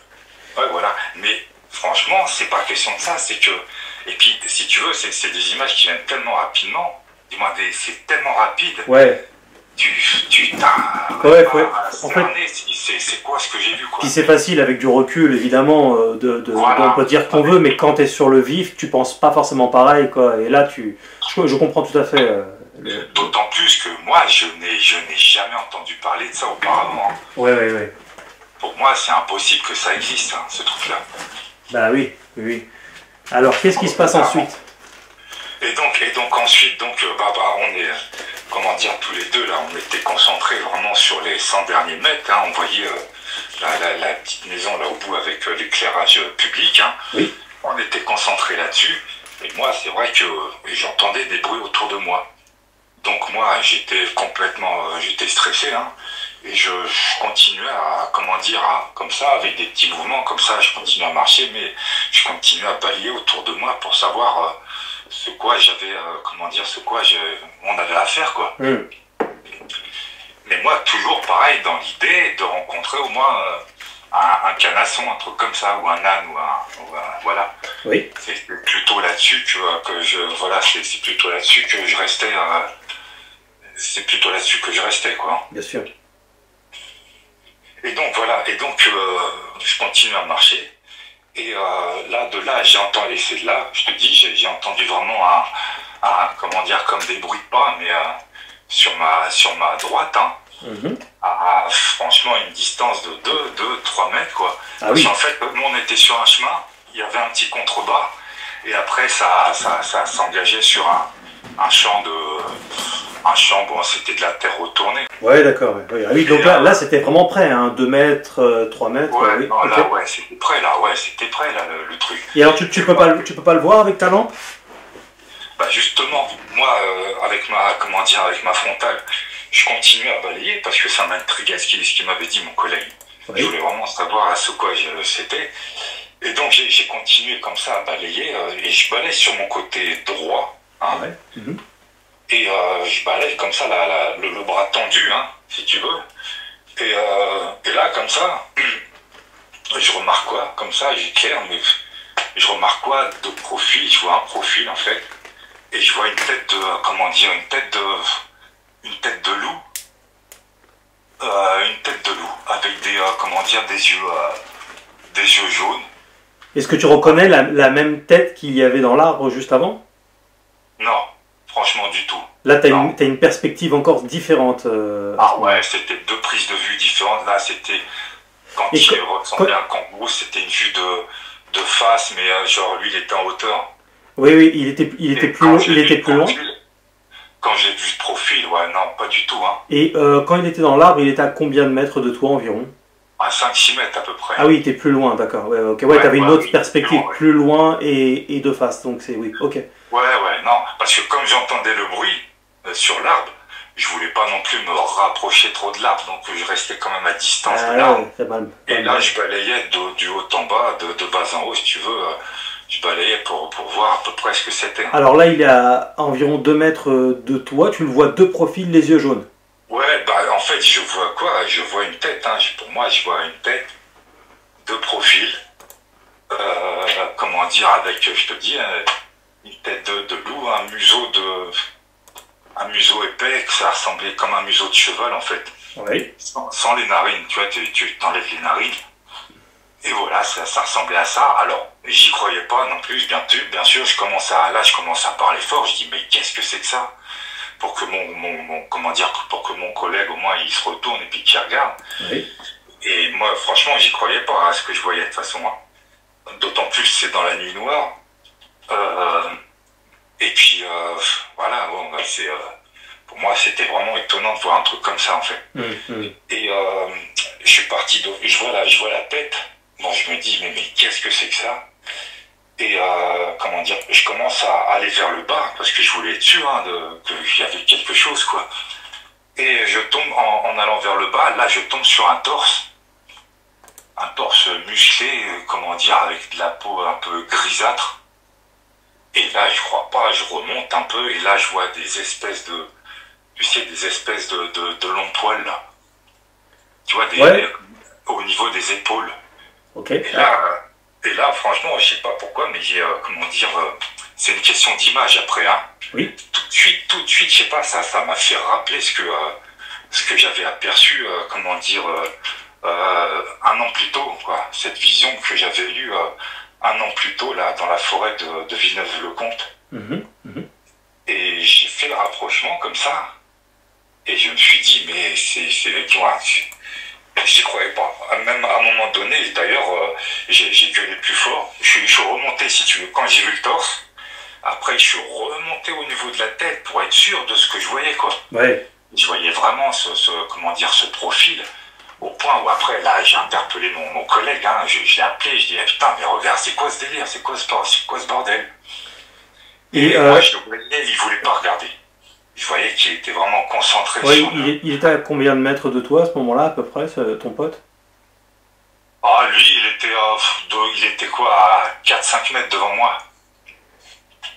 Ouais, voilà. Mais franchement, c'est pas question de ça, c'est que. Et puis, si tu veux, c'est des images qui viennent tellement rapidement. Dis-moi, c'est tellement rapide. Ouais. Tu t'as. Ouais. En fait, c'est quoi ce que j'ai vu, quoi. Puis c'est facile avec du recul, évidemment, voilà. on peut dire qu'on veut, mais quand tu es sur le vif, tu penses pas forcément pareil, quoi. Et là, je comprends tout à fait. D'autant plus que moi, je n'ai jamais entendu parler de ça auparavant. Ouais. Pour moi, c'est impossible que ça existe, hein, ce truc-là. Bah oui. Alors, qu'est-ce qui se passe ensuite? Et donc ensuite, on est, comment dire, tous les deux là, on était concentrés vraiment sur les 100 derniers mètres. Hein, on voyait la petite maison là au bout avec l'éclairage public. Hein. Oui. On était concentrés là-dessus. Et moi, c'est vrai que j'entendais des bruits autour de moi. Donc moi, j'étais stressé. Hein, et je continuais à, comment dire, comme ça, avec des petits mouvements comme ça, je continuais à marcher, mais je continuais à balayer autour de moi pour savoir ce quoi j'avais, on avait à faire, quoi. Mais moi, toujours pareil, dans l'idée de rencontrer au moins un canasson, un truc comme ça, ou un âne, voilà. Oui. C'est plutôt là-dessus c'est plutôt là-dessus que je restais, quoi. Bien sûr. Et donc, voilà, je continue à marcher. Et de là, j'ai entendu, et c'est de là, je te dis, j'ai entendu vraiment comment dire, comme des bruits de pas, mais sur ma droite, hein, franchement, une distance de 2-3 mètres, quoi. Ah, parce oui. qu'en fait, nous, on était sur un chemin, il y avait un petit contrebas, et après, ça s'engageait sur un champ, bon, c'était de la terre retournée. Ouais, d'accord. Ouais. Oui, donc là c'était vraiment près, hein, 2 mètres, 3 mètres. Ouais, oui. non, Okay. là, c'était prêt, le truc. Et alors, tu peux pas le voir avec ta lampe? Bah justement, moi, avec ma frontale, je continuais à balayer parce que ça m'intriguait ce qu'il m'avait dit mon collègue. Oui. Je voulais vraiment savoir à ce quoi c'était. Et donc, j'ai continué comme ça à balayer, et je balayais sur mon côté droit, hein. Ouais. Et je balaye comme ça, le bras tendu, hein, si tu veux. Et là, comme ça, je remarque quoi? Comme ça, j'éclaire, mais je remarque quoi? De profil, je vois un profil, en fait. Et je vois une tête de, une tête de loup. Une tête de loup, avec des yeux jaunes. Est-ce que tu reconnais la même tête qu'il y avait dans l'arbre juste avant? Non. Franchement, du tout. Là, t'as une perspective encore différente. Ah ouais, c'était 2 prises de vue différentes. Là, c'était, quand il ressemblait à un kangourou, c'était une vue de face, mais genre, lui, il était en hauteur. Oui, il était plus loin. Quand j'ai vu le profil, ouais, non, pas du tout. Hein. Et quand il était dans l'arbre, il était à combien de mètres de toi environ? À 5-6 mètres à peu près. Ah oui, il était plus loin, d'accord. Ouais, ok. Ouais, t'avais une autre perspective, plus loin et de face, donc c'est, oui, ok. Ouais, non, parce que comme j'entendais le bruit sur l'arbre, je voulais pas non plus me rapprocher trop de l'arbre, donc je restais quand même à distance de l'arbre. Et là, je balayais du haut en bas, de bas en haut, si tu veux, je balayais pour voir à peu près ce que c'était. Alors là, il est à environ 2 mètres de toi, tu le vois de profil, les yeux jaunes. Ouais, en fait, je vois quoi? Je vois une tête, hein. Pour moi, je vois une tête de profil, comment dire, avec, je te dis, une tête de loup, un museau épais, que ça ressemblait comme un museau de cheval, en fait. Oui. Sans les narines, tu vois, tu t'enlèves les narines. Et voilà, ça ressemblait à ça. Alors, j'y croyais pas non plus, bien sûr, je commence à parler fort, je dis, mais qu'est-ce que c'est que ça? Pour que pour que mon collègue, au moins, il se retourne et puis qu'il regarde. Oui. Et moi, franchement, j'y croyais pas à ce que je voyais de toute façon. Hein. D'autant plus, c'est dans la nuit noire. Et puis, voilà, bon, pour moi, c'était vraiment étonnant de voir un truc comme ça, en fait. Et je suis parti, je vois la tête. Bon, je me dis, mais qu'est-ce que c'est que ça? Et je commence à aller vers le bas, parce que je voulais être sûr qu'il y avait quelque chose, quoi. Et je tombe, en allant vers le bas, là, je tombe sur un torse musclé, avec de la peau un peu grisâtre. Et là, je crois pas, je remonte un peu, et là, je vois des espèces de, de longs poils, là. Tu vois, au niveau des épaules. Ok. Et là, franchement, je sais pas pourquoi, mais j'ai, c'est une question d'image après, hein. Oui. Tout de suite, je sais pas, ça m'a fait rappeler ce que j'avais aperçu, un an plus tôt, quoi. Cette vision que j'avais eue un an plus tôt, là, dans la forêt de Villeneuve-le-Comte. Et j'ai fait le rapprochement comme ça. Et je me suis dit, mais j'y croyais pas. Même à un moment donné, d'ailleurs, j'ai gueulé plus fort. Je suis remonté, si tu veux, quand j'ai vu le torse. Après, je suis remonté au niveau de la tête pour être sûr de ce que je voyais, quoi. Ouais. Je voyais vraiment comment dire, ce profil. Au point où après, là, j'ai interpellé mon collègue, hein, je l'ai appelé, je dis, eh, putain, mais regarde, c'est quoi ce délire, c'est quoi ce bordel? Et moi, je le voyais, il voulait pas regarder. Je voyais qu'il était vraiment concentré Oui, sur il était à combien de mètres de toi à ce moment-là, à peu près, ton pote? Ah, lui, il était quoi, à 4-5 mètres devant moi.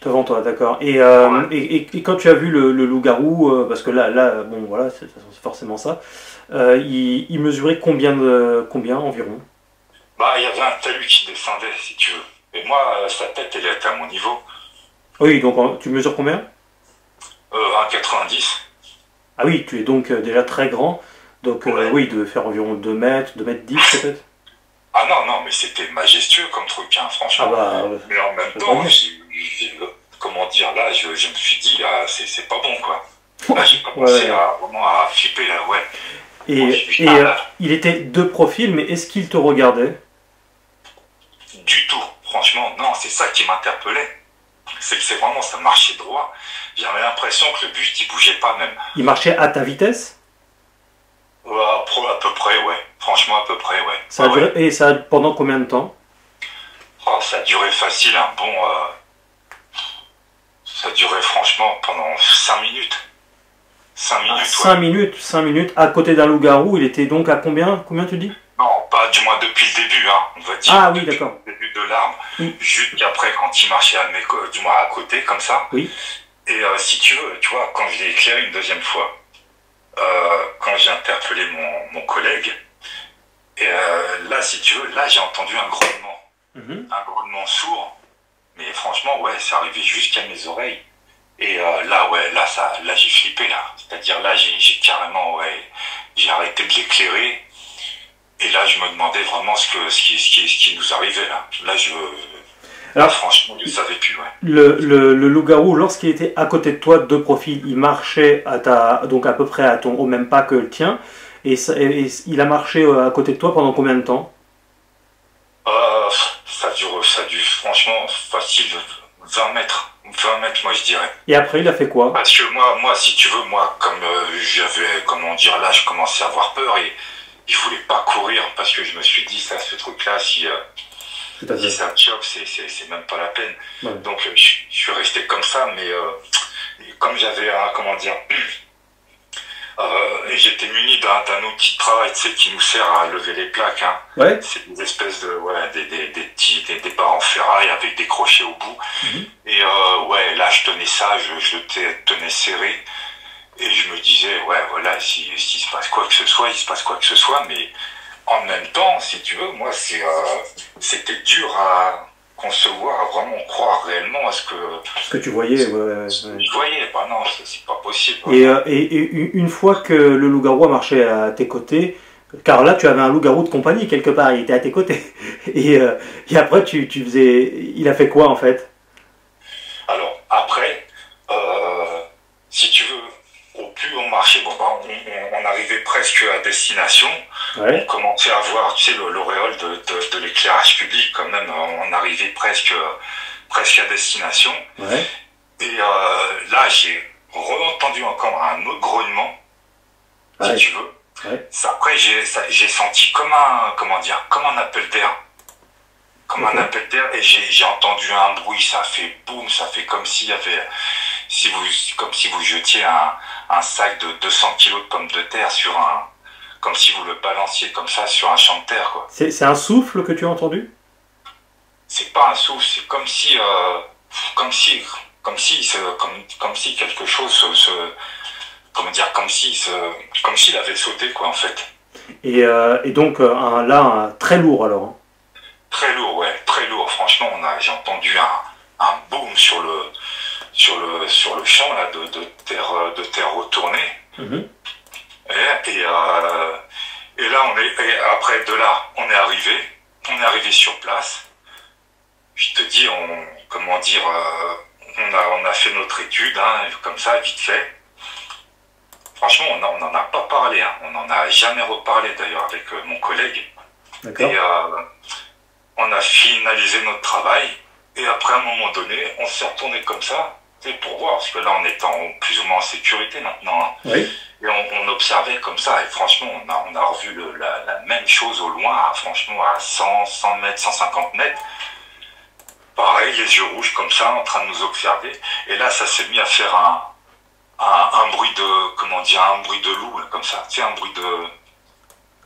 Devant toi, d'accord. Ouais. Et quand tu as vu le loup-garou, parce que là, bon, voilà, c'est forcément ça, il mesurait combien environ? Bah, il y avait un talus qui descendait, si tu veux. Et moi, sa tête, elle était à mon niveau. Oui, donc tu mesures combien? 1,90. Ah oui, tu es donc déjà très grand, donc Ouais. oui, il devait faire environ 2 mètres 10 peut-être? Ah non, non, mais c'était majestueux comme truc, hein, Ah franchement. bah, Mais en même je temps, crois comment dire, là, je me suis dit, ah, c'est pas bon, quoi. Là, j'ai bien. commencé Ouais. vraiment à flipper, là, ouais. Moi, j'ai Et, dit, et ah, là, il était de profil, mais est-ce qu'il te regardait? du tout. Franchement, non, c'est ça qui m'interpellait. C'est que c'est vraiment, ça marchait droit. J'avais l'impression que le buste, il bougeait pas même. Il marchait à ta vitesse? Ouais, à peu près, ouais. Franchement, à peu près, ouais. Ça a Ouais, duré, ouais. et ça pendant combien de temps? Oh, ça a duré facile, un bon. Ça a duré franchement pendant 5 minutes. 5 Ah, minutes, ouais. 5 minutes, 5 minutes, à côté d'un loup-garou, il était donc à combien tu dis? Non, pas du moins depuis le début, hein, on va dire. Ah oui, Depuis d'accord. le début de l'arme. Oui. Jusqu'après, quand il marchait du moins à côté, comme ça. Oui. Et si tu veux, tu vois, quand je l'ai éclairé une deuxième fois, quand j'ai interpellé mon collègue, et là, si tu veux, là, j'ai entendu un grognement. Mhm. Un grognement sourd. Mais franchement, ouais, ça arrivait jusqu'à mes oreilles. Et là, ouais, là, j'ai flippé, là. C'est-à-dire, là, j'ai carrément, ouais, j'ai arrêté de l'éclairer. Et là, je me demandais vraiment ce qui nous arrivait, là. Là, Alors, franchement, je ne savais plus, ouais. le loup-garou, lorsqu'il était à côté de toi, de profil, il marchait donc à peu près au même pas que le tien, et il a marché à côté de toi pendant combien de temps? Ça dure, franchement, facile, 20 mètres. 20 mètres, moi, je dirais. Et après, il a fait quoi? Parce que moi, si tu veux, moi, comme j'avais, comment dire, là, je commençais à avoir peur et je voulais pas courir parce que je me suis dit, ça, ce truc-là, si Tout à fait. ça me chope, c'est même pas la peine. Ouais. Donc, je suis resté comme ça, mais comme j'avais, comment dire, j'étais muni d'un outil de travail, tu sais, qui nous sert à lever les plaques, hein. Ouais. C'est des espèces de, ouais, des barres en ferraille avec des crochets au bout. Mhm. Et ouais, là, je tenais ça, je le tenais serré. Et je me disais, ouais, voilà, s'il se passe quoi que ce soit, il se passe quoi que ce soit. Mais en même temps, si tu veux, moi, c'était dur à concevoir, à vraiment croire réellement à ce Ce que tu voyais, ouais. je voyais. Bah non, c'est pas possible. Et une fois que le loup-garou a marché à tes côtés, car là tu avais un loup-garou de compagnie quelque part, il était à tes côtés. Et après tu faisais. Il a fait quoi en fait? Alors, après, si tu veux, au plus on marchait, bon, bah, on arrivait presque à destination. Ouais. On commençait à voir, tu sais, l'auréole de l'éclairage public, quand même. On arrivait presque à destination. Ouais. Et là, j'ai re-entendu encore un autre grognement, si Ouais. tu veux. Ouais. Après, j'ai senti comme un appel d'air. Comme Ok. un appel d'air, et j'ai entendu un bruit, ça fait boum, ça fait comme s'il y avait, comme si vous jetiez un sac de 200 kilos de pommes de terre comme si vous le balanciez comme ça sur un champ de terre, quoi. C'est un souffle que tu as entendu? C'est pas un souffle, c'est comme si quelque chose comment dire, comme s'il avait sauté, quoi, en fait. Et donc très lourd alors, hein. Très lourd, ouais, très lourd. Franchement, j'ai entendu un boom sur le champ là de terre retournée. Mhm. Et là, et après de là, on est arrivé sur place. Je te dis, comment dire, on a fait notre étude, hein, comme ça, vite fait. franchement, on n'en a pas parlé, hein. On n'en a jamais reparlé d'ailleurs avec mon collègue. D'accord. Et on a finalisé notre travail. Et après, à un moment donné, on s'est retourné comme ça, pour voir, parce que là, on est plus ou moins en sécurité maintenant, hein. Oui. Et on observait comme ça, et franchement, on a revu la même chose au loin, franchement, à 100 mètres, 150 mètres. Pareil, les yeux rouges comme ça, en train de nous observer. Et là, ça s'est mis à faire un bruit de, comment dire, un bruit de loup, comme ça, tu sais, un bruit de...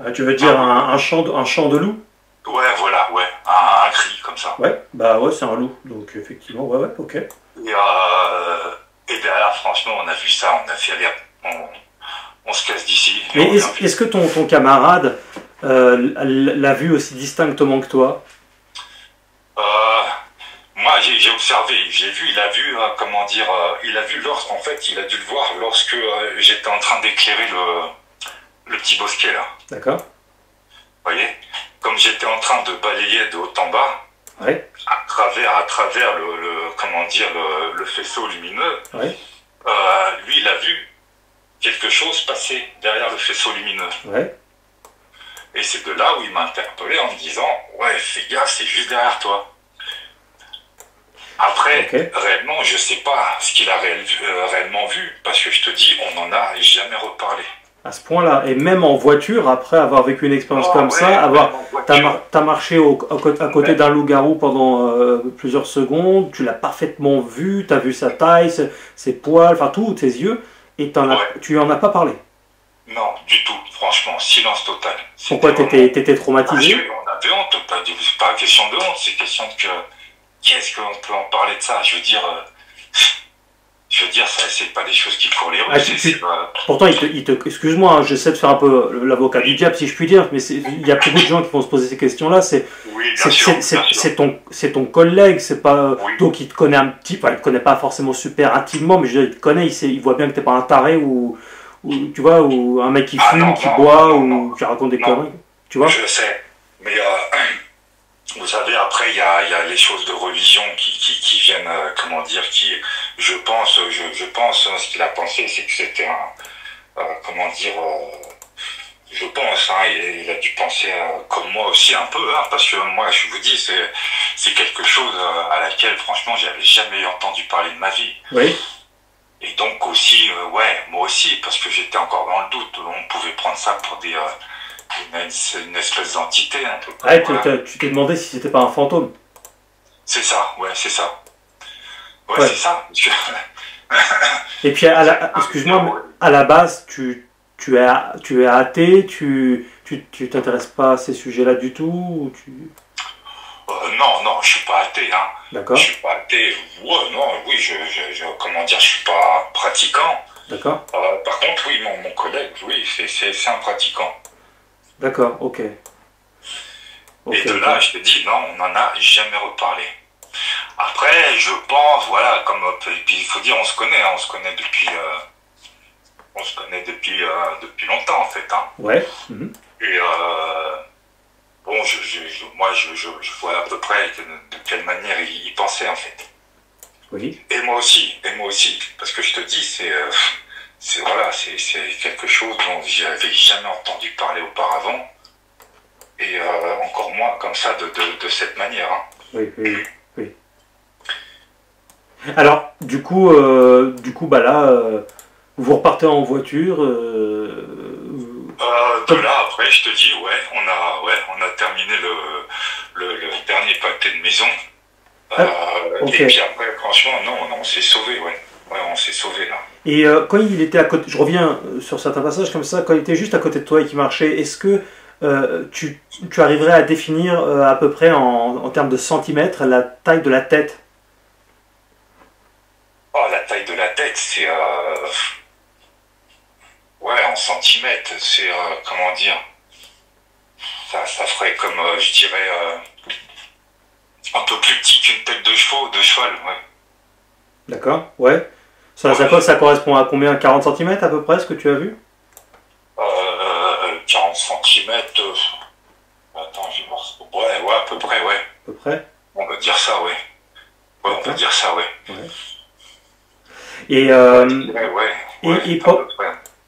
Ah, tu veux dire un chant de loup? Ouais, voilà, ouais, un cri comme ça. Ouais, bah ouais, c'est un loup, donc effectivement, ouais, ok. Et derrière, franchement, on a vu ça, on a fait aller, on se casse d'ici. Mais est-ce que ton camarade l'a vu aussi distinctement que toi? Moi, j'ai observé, j'ai vu, il a vu, comment dire, il a vu en fait, il a dû le voir lorsque j'étais en train d'éclairer le petit bosquet là. D'accord. Vous voyez, comme j'étais en train de balayer de haut en bas, ouais. à travers comment dire, le faisceau lumineux, ouais. Lui, il a vu quelque chose passer derrière le faisceau lumineux. Ouais. Et c'est de là où il m'a interpellé en me disant, ouais, fais gaffe, c'est juste derrière toi. Après, réellement, je sais pas ce qu'il a réellement vu, parce que je te dis, on n'en a jamais reparlé. À ce point-là, et même en voiture, après avoir vécu une expérience comme ça, t'as marché à côté d'un loup-garou pendant plusieurs secondes, tu l'as parfaitement vu, t'as vu sa taille, ses poils, enfin tout, tes yeux, et tu en as pas parlé. Non, du tout, franchement, silence total. Pourquoi t'étais traumatisé? On avait honte, c'est pas question de honte, c'est question de que... Qu'est-ce qu'on peut en parler de ça? Je veux dire, ça, c'est pas des choses qui courent les rues. Pourtant, excuse-moi, hein, j'essaie de faire un peu l'avocat du diable, si je puis dire, mais il y a beaucoup de gens qui vont se poser ces questions-là. C'est ton collègue, c'est pas donc il te connaît un petit, enfin, il te connaît pas forcément super intimement, mais je veux dire, il te connaît, il voit bien que t'es pas un taré ou tu vois, ou un mec qui fume, qui boit, ou qui raconte des conneries, tu vois. Je sais, mais vous savez, après, il y a les choses de religion qui viennent, comment dire, je pense, ce qu'il a pensé, c'est que c'était comment dire, je pense, hein, il a dû penser comme moi aussi un peu, hein, parce que moi, je vous dis, c'est quelque chose à laquelle, franchement, j'avais jamais entendu parler de ma vie. Oui. Et donc aussi, ouais, moi aussi, parce que j'étais encore dans le doute, on pouvait prendre ça pour une espèce d'entité un peu. Ah, tu t'es demandé si c'était pas un fantôme. C'est ça, ouais, c'est ça. Ouais, c'est ça. Et puis, excuse-moi, à la base, tu es athée, tu t'intéresses pas à ces sujets-là du tout ou non, je suis pas athée, hein. D'accord. Je suis pas athée. Ouais, non, oui, comment dire, je suis pas pratiquant. D'accord. Par contre, oui, mon collègue, oui, c'est un pratiquant. D'accord, ok. Et de là, je te dis, non, on n'en a jamais reparlé. Après, je pense, voilà, et puis il faut dire, on se connaît depuis longtemps, en fait, hein. Ouais. Et bon, moi, je vois à peu près de quelle manière il pensait, en fait. Oui. Et moi aussi, parce que je te dis, c'est quelque chose dont j'avais jamais entendu parler auparavant, et encore moins comme ça, de cette manière, hein. Oui. Alors, du coup, bah là, vous repartez en voiture. De là, après, je te dis, on a terminé le dernier pâté de maison. Et puis après, franchement, non, on s'est sauvé, ouais. Ouais, on s'est sauvé là. Et quand il était à côté, je reviens sur certains passages comme ça, quand il était juste à côté de toi et qu'il marchait, est-ce que tu arriverais à définir à peu près en termes de centimètres la taille de la tête? Oh, la taille de la tête, c'est... ouais, en centimètres, c'est... comment dire? Ça ferait comme, je dirais... un peu plus petit qu'une tête de cheval, ouais. D'accord, ouais. Ça correspond à combien? 40 cm à peu près, ce que tu as vu? 40 cm... Attends, je vais voir. Ouais, à peu près, ouais. À peu près? On peut dire ça, ouais. Ouais, on peut dire ça, ouais. Et,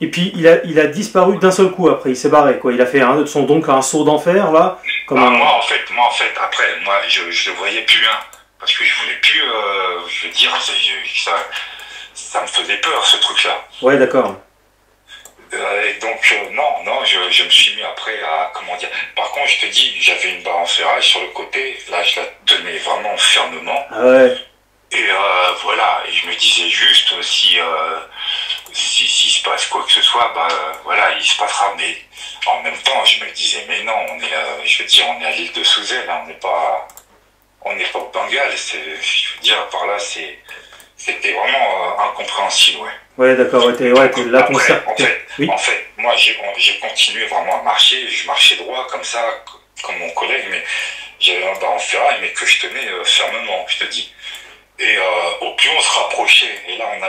Et puis il a disparu d'un seul coup après, il s'est barré quoi. Il a fait donc un saut d'enfer là. Moi en fait, après, moi je le voyais plus, hein, parce que je voulais plus, je veux dire, ça me faisait peur ce truc-là. Ouais, d'accord. Et donc non, je me suis mis après à, comment dire. Par contre, je te dis, j'avais une barre en ferrage sur le côté, là je la tenais vraiment fermement. Ah ouais. Et voilà, et je me disais juste s'il se passe quoi que ce soit, voilà, il se passera. Mais en même temps, je me disais, mais non, je veux dire, on est à l'île de Souzel, hein, on n'est pas au Bengale. Je veux dire, par là, c'était vraiment incompréhensible, ouais. Ouais, d'accord, t'es là, après, oui. En fait, moi, j'ai continué vraiment à marcher, je marchais droit comme ça, comme mon collègue, mais j'avais un bar en ferraille, mais que je tenais fermement, je te dis. Et au plus on se rapprochait, et là on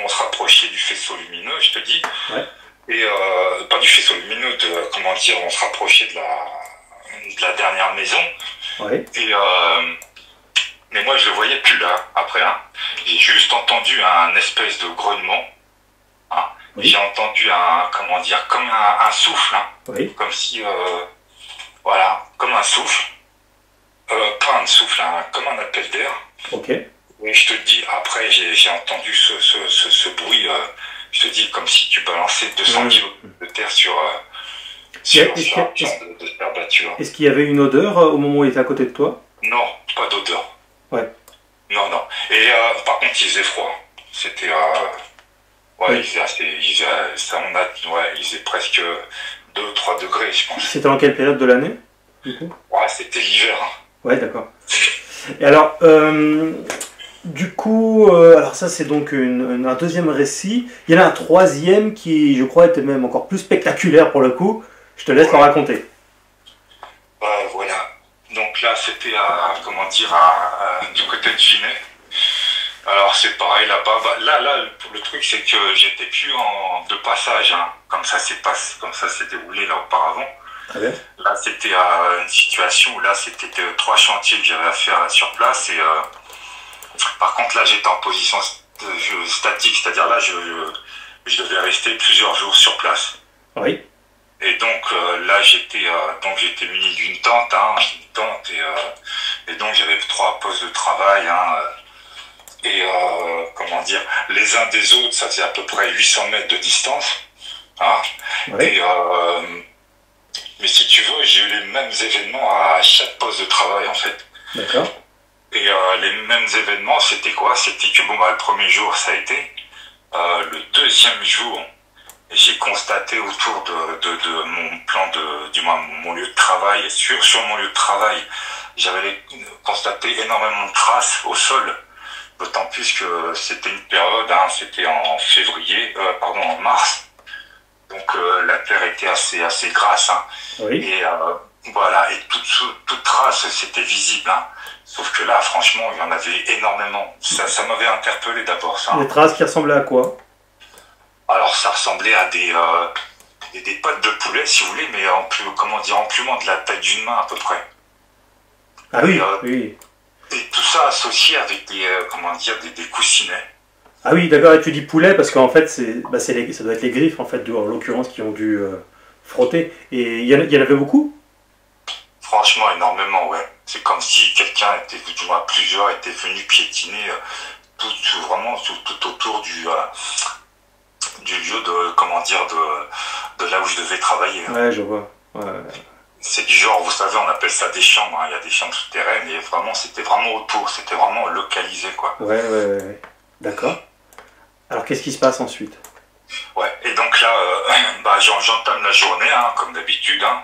se rapprochait du faisceau lumineux, je te dis. Ouais. Et pas du faisceau lumineux, comment dire, on se rapprochait de la dernière maison. Ouais. Et mais moi je le voyais plus là après, hein. J'ai juste entendu un espèce de grognement, hein. Oui. J'ai entendu comment dire, comme un souffle, hein. Oui. Comme si voilà, comme un souffle, pas un souffle, hein, comme un appel d'air. Ok. Et je te dis, après j'ai entendu ce bruit, je te dis, comme si tu balançais 200 kilos de terre sur de terre battue. Est-ce qu'il y avait une odeur au moment où il était à côté de toi? Non, pas d'odeur. Ouais. Non. Et par contre, il faisait froid. C'était ouais, il faisait presque 2-3 degrés, je pense. C'était dans quelle période de l'année, du coup? Ouais, c'était l'hiver. Hein. Ouais, d'accord. Et alors, du coup, alors ça c'est donc un deuxième récit. Il y en a un troisième qui, je crois, était même encore plus spectaculaire pour le coup. Je te laisse le raconter. Voilà. Donc là, c'était du côté de Ginet. Alors c'est pareil là-bas. Là, le truc c'est que j'étais plus de passage, hein, comme ça s'est déroulé là auparavant. Très bien. Là, c'était une situation où là, c'était 3 chantiers que j'avais à faire sur place. Et par contre, là, j'étais en position statique, c'est-à-dire là, je devais rester plusieurs jours sur place. Oui. Et donc là, j'étais muni d'une tente, hein, et donc j'avais 3 postes de travail, hein, et comment dire, les uns des autres, ça faisait à peu près 800 mètres de distance. Hein, oui. Et mais si tu veux, j'ai eu les mêmes événements à chaque poste de travail en fait. D'accord. Et les mêmes événements, c'était quoi? C'était que le premier jour, ça a été. Le deuxième jour, j'ai constaté autour de mon plan mon lieu de travail, et sur mon lieu de travail, j'avais constaté énormément de traces au sol. D'autant plus que c'était une période, hein, c'était en mars. Donc la terre était assez grasse, hein. Oui. Et voilà, et toute trace c'était visible, hein. Sauf que là, franchement, il y en avait énormément. Ça m'avait interpellé d'abord, ça. Des traces qui ressemblaient à quoi? Alors ça ressemblait à des pattes de poulet, si vous voulez, mais amplement de la taille d'une main à peu près. Ah oui, oui. Et tout ça associé avec des coussinets. Ah oui, d'accord, et tu dis poulet parce qu'en fait, ça doit être les griffes, en fait, en l'occurrence, qui ont dû frotter. Et il y en avait beaucoup? Franchement, énormément, ouais. C'est comme si quelqu'un plusieurs étaient venus piétiner tout autour du lieu de là où je devais travailler. Ouais, je vois. Ouais. C'est du genre, vous savez, on appelle ça des chambres, hein. Il y a des chambres souterraines, et vraiment, c'était vraiment autour, c'était vraiment localisé, quoi. Ouais. D'accord. Alors, qu'est-ce qui se passe ensuite? Ouais, et donc là, j'entame la journée, hein, comme d'habitude, hein,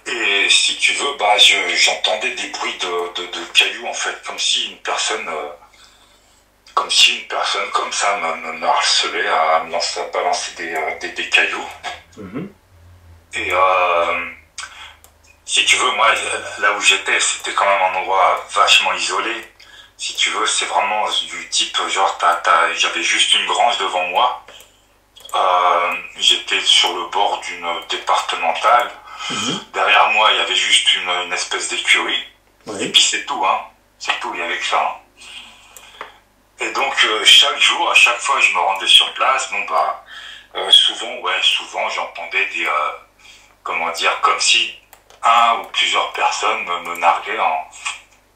et si tu veux, j'entendais des bruits de cailloux, en fait, comme si une personne comme ça me harcelait, à balancer des cailloux. Mm-hmm. Et si tu veux, moi, là où j'étais, c'était quand même un endroit vachement isolé. Si tu veux, c'est vraiment du type, genre, j'avais juste une grange devant moi. J'étais sur le bord d'une départementale. Mmh. Derrière moi, il y avait juste une espèce d'écurie. Oui. Et puis c'est tout, hein. C'est tout, il y avait que ça. Hein. Et donc, chaque jour, à chaque fois que je me rendais sur place, bon, bah, souvent, j'entendais des, comment dire, comme si un ou plusieurs personnes me narguaient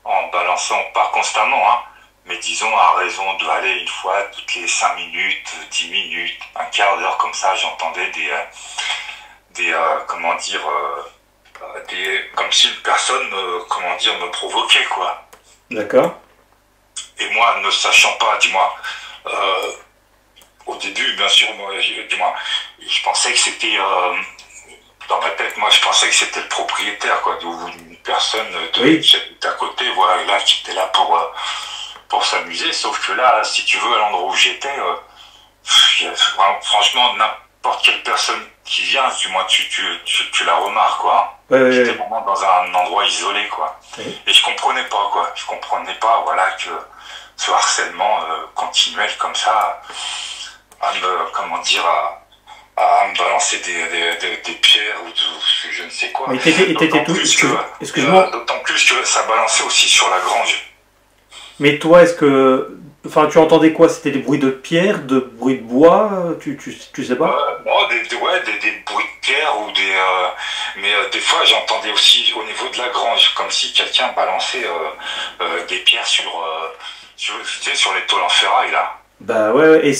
en balançant, pas constamment, hein, mais disons à raison de aller une fois toutes les 5 minutes, 10 minutes, un quart d'heure comme ça, j'entendais comment dire, comme si une personne, comment dire, me provoquait, quoi. D'accord. Et moi, ne sachant pas, dis-moi, au début, bien sûr, moi, dis-moi, je pensais que c'était, dans ma tête, moi, je pensais que c'était le propriétaire, quoi, ou une personne Oui. qui était à côté, voilà, là, qui était là pour s'amuser. Sauf que là, si tu veux, à l'endroit où j'étais, franchement, n'importe quelle personne qui vient, du moins, tu la remarques, quoi. Ouais, ouais, J'étais ouais. vraiment dans un endroit isolé, quoi. Oui. Et je comprenais pas, quoi. Je comprenais pas, voilà, que ce harcèlement continuel comme ça, à me, comment dire, à me balancer des pierres ou je ne sais quoi. Mais t'étais tout. Excuse-moi. D'autant plus que ça balançait aussi sur la grange. Mais toi, est-ce que. Enfin, tu entendais quoi? C'était des bruits de pierre, de bruits de bois? Tu sais pas? Bon, des bruits de pierre ou mais des fois j'entendais aussi au niveau de la grange, comme si quelqu'un balançait des pierres tu sais, sur les tôles en ferraille là. Bah ouais, ouais,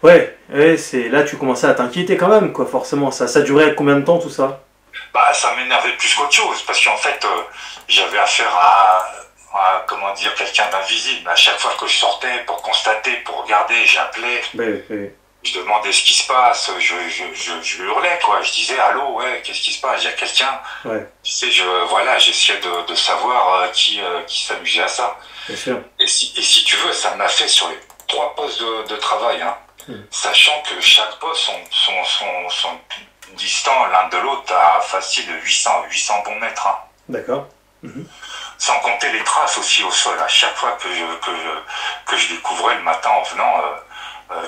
ouais, ouais, c'est là tu commençais à t'inquiéter quand même, quoi, forcément. Ça durait combien de temps tout ça? Bah, ça m'énervait plus qu'autre chose, parce qu'en fait, j'avais affaire comment dire, quelqu'un d'invisible. À chaque fois que je sortais pour constater, pour regarder, j'appelais, Ouais, ouais, je demandais ce qui se passe, je hurlais, quoi. Je disais, allô, ouais, qu'est-ce qui se passe? Il y a quelqu'un. ouais, Tu sais, voilà, j'essayais de savoir qui s'amusait à ça. bien sûr. Et si tu veux, ça m'a fait sur les 3 postes de travail, hein. Hmm. Sachant que chaque poste sont distants l'un de l'autre à facile de 800 bons mètres, hein. D'accord. Mhm. Sans compter les traces aussi au sol. À chaque fois que je découvrais le matin en venant,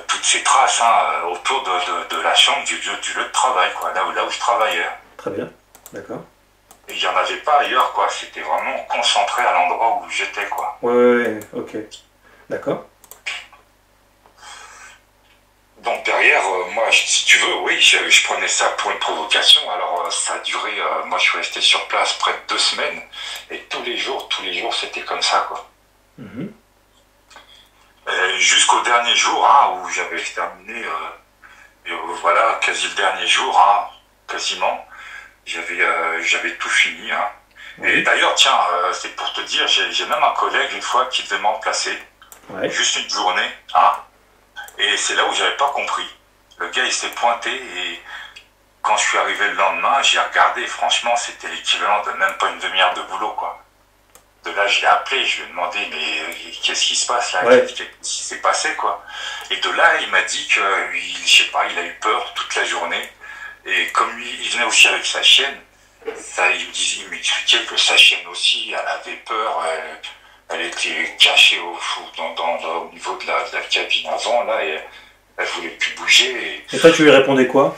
toutes ces traces, hein, autour de la chambre, du lieu de travail, quoi, là où je travaillais. Très bien. D'accord. Et il n'y en avait pas ailleurs, quoi. C'était vraiment concentré à l'endroit où j'étais, quoi. Ouais, ouais, ouais, ok. D'accord. Donc derrière, moi, si tu veux, oui, je prenais ça pour une provocation. Alors ça a duré, moi je suis resté sur place près de 2 semaines. Et tous les jours, c'était comme ça, quoi. Mhm. Jusqu'au dernier jour, hein, où j'avais terminé, voilà, quasi le dernier jour, hein, quasiment, j'avais tout fini, hein. Oui. Et d'ailleurs, tiens, c'est pour te dire, j'ai même un collègue une fois qui devait m'en remplacer, Ouais. juste une journée, hein. Et c'est là où j'avais pas compris. Le gars, il s'est pointé et quand je suis arrivé le lendemain, j'ai regardé et franchement, c'était l'équivalent de même pas une demi-heure de boulot, quoi. De là, je l'ai appelé, je lui ai demandé, mais qu'est-ce qui se passe là? Ouais. Qu'est-ce qui s'est passé, quoi? Et de là, il m'a dit que, je sais pas, il a eu peur toute la journée. Et comme lui, il venait aussi avec sa chienne, ça, il m'expliquait que sa chienne aussi, elle avait peur, elle était cachée au niveau de la cabine avant, là, et elle voulait plus bouger. Et toi, tu lui répondais quoi?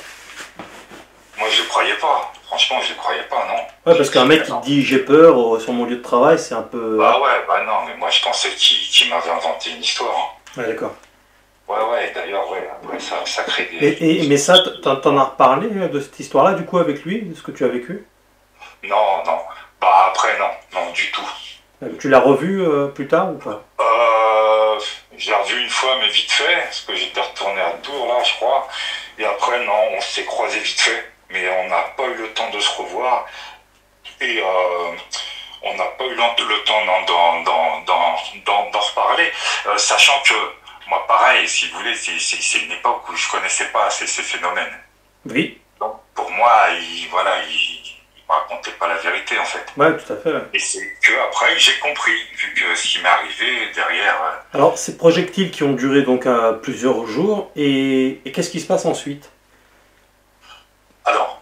Moi, je ne croyais pas. Franchement, je ne croyais pas, non. Ouais, parce qu'un mec qui te dit j'ai peur sur mon lieu de travail, c'est un peu. Bah ouais, bah non, mais moi, je pensais qu'il m'avait inventé une histoire, hein. Ouais, d'accord. Ouais, d'ailleurs, ouais, après, ça crée des... Mais ça, t'en as reparlé de cette histoire-là, du coup, avec lui, de ce que tu as vécu? Non. Bah après, non, du tout. Tu l'as revu plus tard ou pas? Je l'ai revu une fois, mais vite fait, parce que j'étais retourné à Tours, là, je crois. Et après, non, on s'est croisés vite fait, mais on n'a pas eu le temps de se revoir. Et on n'a pas eu le temps d'en reparler, sachant que, moi, pareil, si vous voulez, c'est une époque où je connaissais pas ces phénomènes. Oui. Donc, pour moi, il me racontait pas la vérité, en fait. Ouais, tout à fait. Ouais. Et c'est que après que j'ai compris, vu que ce qui m'est arrivé derrière... Alors, ces projectiles qui ont duré donc plusieurs jours, et qu'est-ce qui se passe ensuite? Alors,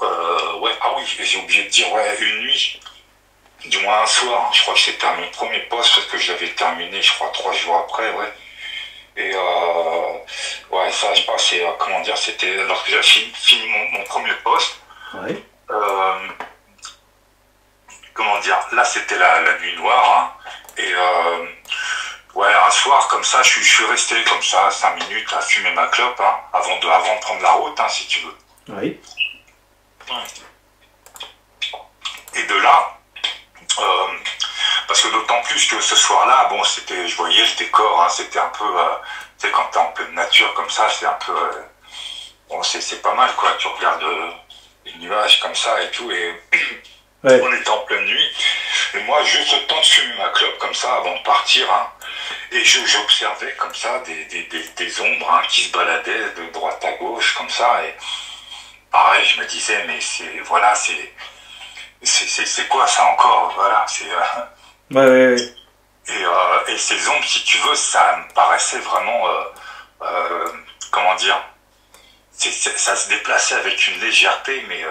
ouais, ah oui, j'ai oublié de dire, ouais, une nuit, du moins un soir, je crois que c'était à mon premier poste, parce que je l'avais terminé, je crois, 3 jours après, ouais. Et ouais, ça, je pense, c'est, comment dire, c'était lorsque j'ai fini mon premier poste. Ouais. Comment dire, là, c'était la nuit noire, hein, et Ouais, un soir, comme ça, je suis resté comme ça, 5 minutes à fumer ma clope, hein, avant de prendre la route, hein, si tu veux. Oui. Et de là, euh, parce que d'autant plus que ce soir-là, bon, c'était, je voyais le décor, hein, c'était un peu, tu sais, quand t'es en pleine nature comme ça, c'est un peu, bon, c'est pas mal, quoi. Tu regardes les nuages comme ça et tout, et Ouais. on était en pleine nuit. Et moi, juste le temps de fumer ma clope comme ça avant de partir, hein, et j'observais comme ça des ombres, hein, qui se baladaient de droite à gauche comme ça, et pareil, je me disais, mais c'est, voilà, c'est quoi ça encore, voilà, Ouais, ouais, ouais. et ces ombres, si tu veux, ça me paraissait vraiment, comment dire, ça se déplaçait avec une légèreté, mais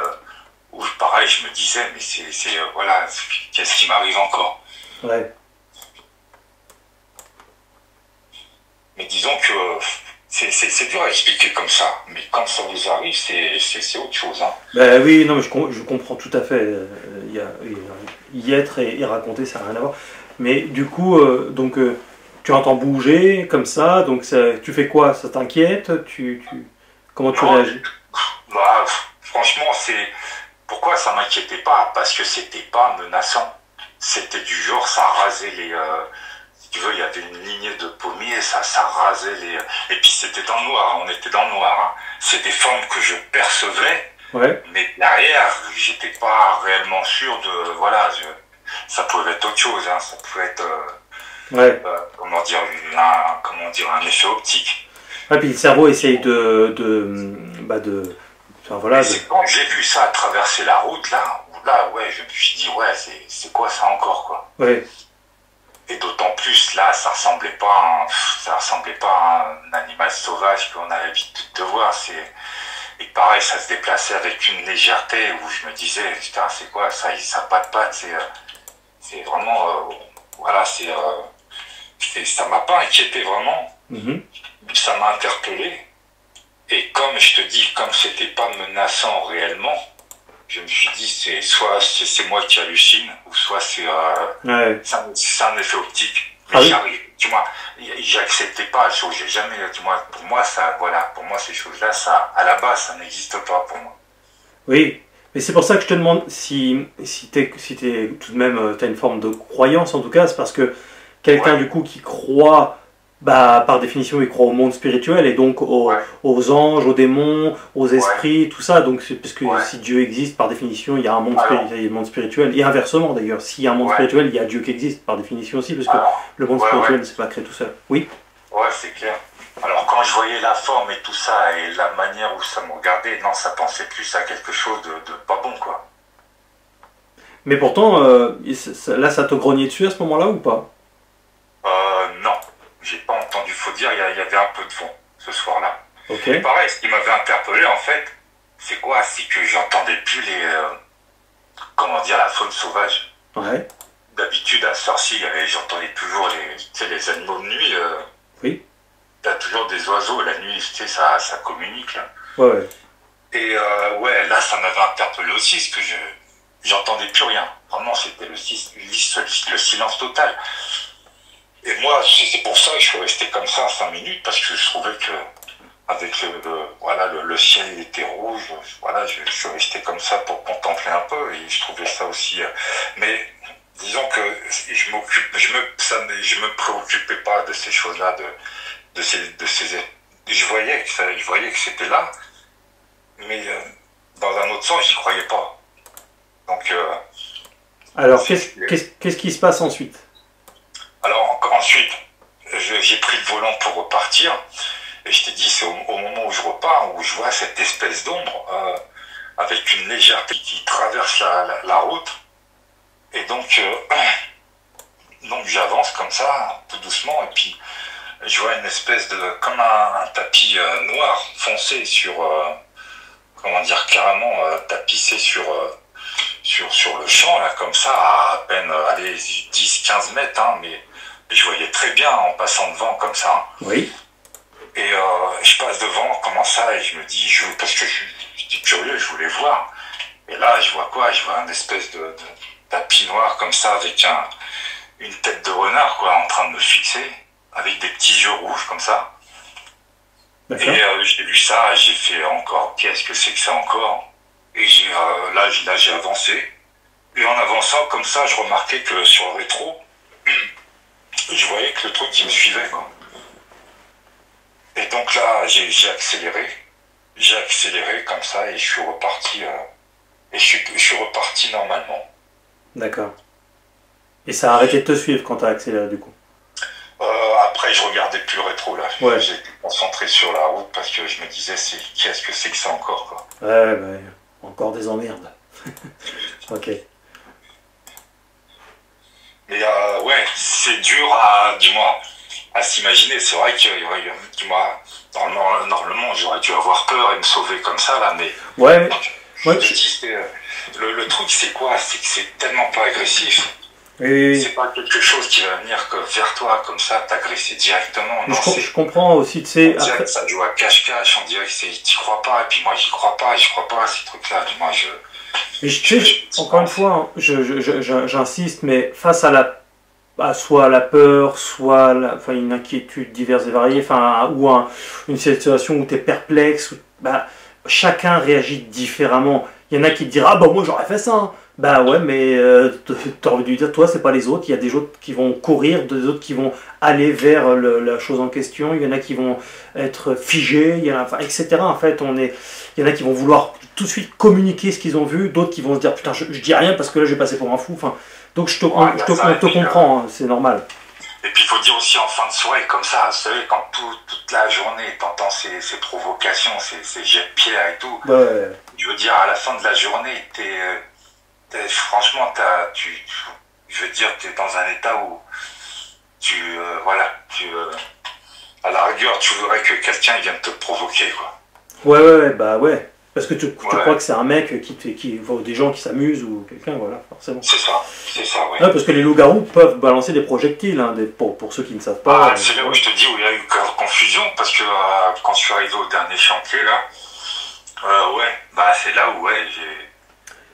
où pareil, je me disais, mais voilà, qu'est-ce qui m'arrive encore? Ouais. Mais disons que c'est dur à expliquer comme ça, mais quand ça vous arrive, c'est autre chose, hein. Ben oui, non, mais je comprends tout à fait. Y être et raconter, ça n'a rien à voir. Mais du coup, donc, tu entends bouger comme ça, donc tu fais quoi? Ça t'inquiète? Comment tu Non, réagis? bah, franchement, pourquoi ça m'inquiétait pas? Parce que c'était pas menaçant. C'était du genre, ça rasait si tu veux, il y avait une lignée de pommiers, ça rasait et puis c'était dans le noir, on était dans le noir, hein. C'est des formes que je percevais, Ouais, mais derrière, j'étais pas réellement sûr de, voilà, ça pouvait être autre chose, hein. Ça pouvait être, ouais. comment dire, un effet optique. Ah, puis le cerveau essaye enfin voilà, Mais c'est quand j'ai vu ça traverser la route, là, ouais, je me suis dit, ouais, c'est quoi ça encore, quoi. ouais, Et d'autant plus, là, ça ressemblait pas à un animal sauvage qu'on a l'habitude de voir. Et pareil, ça se déplaçait avec une légèreté où je me disais, putain, c'est quoi, ça a pas de pattes, c'est vraiment, voilà, ça m'a pas inquiété vraiment, mhm, ça m'a interpellé. Et comme je te dis, comme c'était pas menaçant réellement, je me suis dit, c'est moi qui hallucine, ou soit ouais. c'est un effet optique. Ah Mais oui, j'arrive, tu vois, j'acceptais pas la chose, j'ai jamais, tu vois, pour moi, ça, voilà, pour moi, ces choses-là, ça, à la base, ça n'existe pas pour moi. oui. Mais c'est pour ça que je te demande si t'es tout de même, t'as une forme de croyance en tout cas, c'est parce que quelqu'un Ouais, du coup qui croit, bah par définition il croit au monde spirituel et donc ouais, aux anges, aux démons, aux ouais, esprits, tout ça. Donc c'est parce que ouais. si Dieu existe, par définition il y a un monde spirituel, Alors, il y a un monde spirituel et inversement d'ailleurs, s'il y a un monde ouais, spirituel, il y a Dieu qui existe par définition aussi, parce que le monde ouais, ouais, spirituel ne s'est pas créé tout seul. Oui. ouais, c'est clair. Alors, quand je voyais la forme et tout ça, et la manière où ça me regardait, non, ça pensait plus à quelque chose de pas bon, quoi. Mais pourtant, là ça te grognait dessus à ce moment-là ou pas? Non, j'ai pas entendu, faut dire, il y avait un peu de vent ce soir-là. Ok. Et pareil, ce qui m'avait interpellé, en fait, c'est quoi? C'est que j'entendais plus comment dire, la faune sauvage. Ouais. D'habitude, à Sorcy, j'entendais toujours tu sais, les animaux de nuit. Oui. T'as toujours des oiseaux, la nuit, tu sais, ça communique, là. Ouais, ouais. Et ouais, là, ça m'avait interpellé aussi, parce que j'entendais plus rien. Vraiment, c'était le silence total. Et moi, c'est pour ça que je suis resté comme ça 5 minutes, parce que je trouvais que avec voilà, le ciel était rouge, voilà, je suis resté comme ça pour contempler un peu, et je trouvais ça aussi. Mais disons que je me préoccupais pas de ces choses-là, de ces, je voyais que c'était là, mais dans un autre sens, j'y croyais pas. Donc, Alors c'est- qu'est-ce qui se passe ensuite? alors ensuite, j'ai pris le volant pour repartir. Et je t'ai dit, c'est au moment où je repars, où je vois cette espèce d'ombre avec une légèreté qui traverse la route. Et donc j'avance comme ça, tout doucement, et puis je vois une espèce comme un tapis noir foncé comment dire, carrément tapissé sur le champ, là, comme ça, à peine, allez, 10-15 mètres, hein, mais je voyais très bien en passant devant comme ça, hein. Oui. Et je passe devant, comment ça, et je me dis, parce que j'étais curieux, je voulais voir. Et là, je vois quoi? Je vois un espèce de tapis noir comme ça, avec une tête de renard, quoi, en train de me fixer. avec des petits yeux rouges comme ça. D'accord. Et j'ai vu ça, j'ai fait encore, qu'est-ce que c'est que ça encore? Et là, j'ai avancé. Et en avançant comme ça, je remarquais que sur le rétro, je voyais que le truc qui me suivait, quoi. Et donc là, j'ai accéléré. J'ai accéléré comme ça et je suis reparti. Et je suis reparti normalement. D'accord. Et ça a arrêté de te suivre quand t'as accéléré du coup. Après, je regardais plus le rétro là. Ouais. J'étais concentré sur la route parce que je me disais, qu'est-ce que c'est que ça encore, quoi. Ouais, bah, encore des emmerdes. Ok. Mais ouais, c'est dur à, du moins, à s'imaginer. C'est vrai que, du moins, normalement, j'aurais dû avoir peur et me sauver comme ça là, mais. Ouais, Je ouais. te dis, le truc, c'est quoi? C'est que c'est tellement pas agressif. Oui. C'est pas quelque chose qui va venir que vers toi comme ça, t'agresser directement. Non, Je comprends aussi, tu sais. on dirait que ça joue à cache-cache, on dirait que t'y crois pas, et puis moi j'y crois pas, à ces trucs-là. Moi, Mais tu sais, encore une fois, hein, j'insiste, mais face à soit la peur, soit enfin, une inquiétude diverse et variée, enfin, ou une situation où tu es perplexe, bah, chacun réagit différemment. Il y en a qui te diront, ah bah moi j'aurais fait ça, hein. Bah ouais, mais t'as envie de lui dire, toi c'est pas les autres, il y a des autres qui vont courir, des autres qui vont aller vers la chose en question, il y en a qui vont être figés, enfin, etc. En fait, il y en a qui vont vouloir tout de suite communiquer ce qu'ils ont vu, d'autres qui vont se dire, putain, je dis rien parce que là je vais passer pour un fou, enfin, donc je te comprends, hein, c'est normal. Et puis il faut dire aussi en fin de soirée, comme ça, vous savez, quand toute la journée, t'entends ces provocations, ces jets de pierre et tout, ouais. Je veux dire, à la fin de la journée, franchement, je veux dire, t'es dans un état où à la rigueur, tu voudrais que quelqu'un vienne te provoquer, quoi. Ouais, bah ouais. Parce que tu Ouais. crois que c'est un mec qui voit des gens qui s'amusent ou quelqu'un, voilà, forcément. C'est ça, ouais. Ouais, parce que les loups-garous peuvent balancer des projectiles, hein, pour ceux qui ne savent pas. C'est là où je te dis où il y a eu confusion, parce que quand je suis arrivé au dernier chantier, là, ouais, bah c'est là où, ouais, j'ai...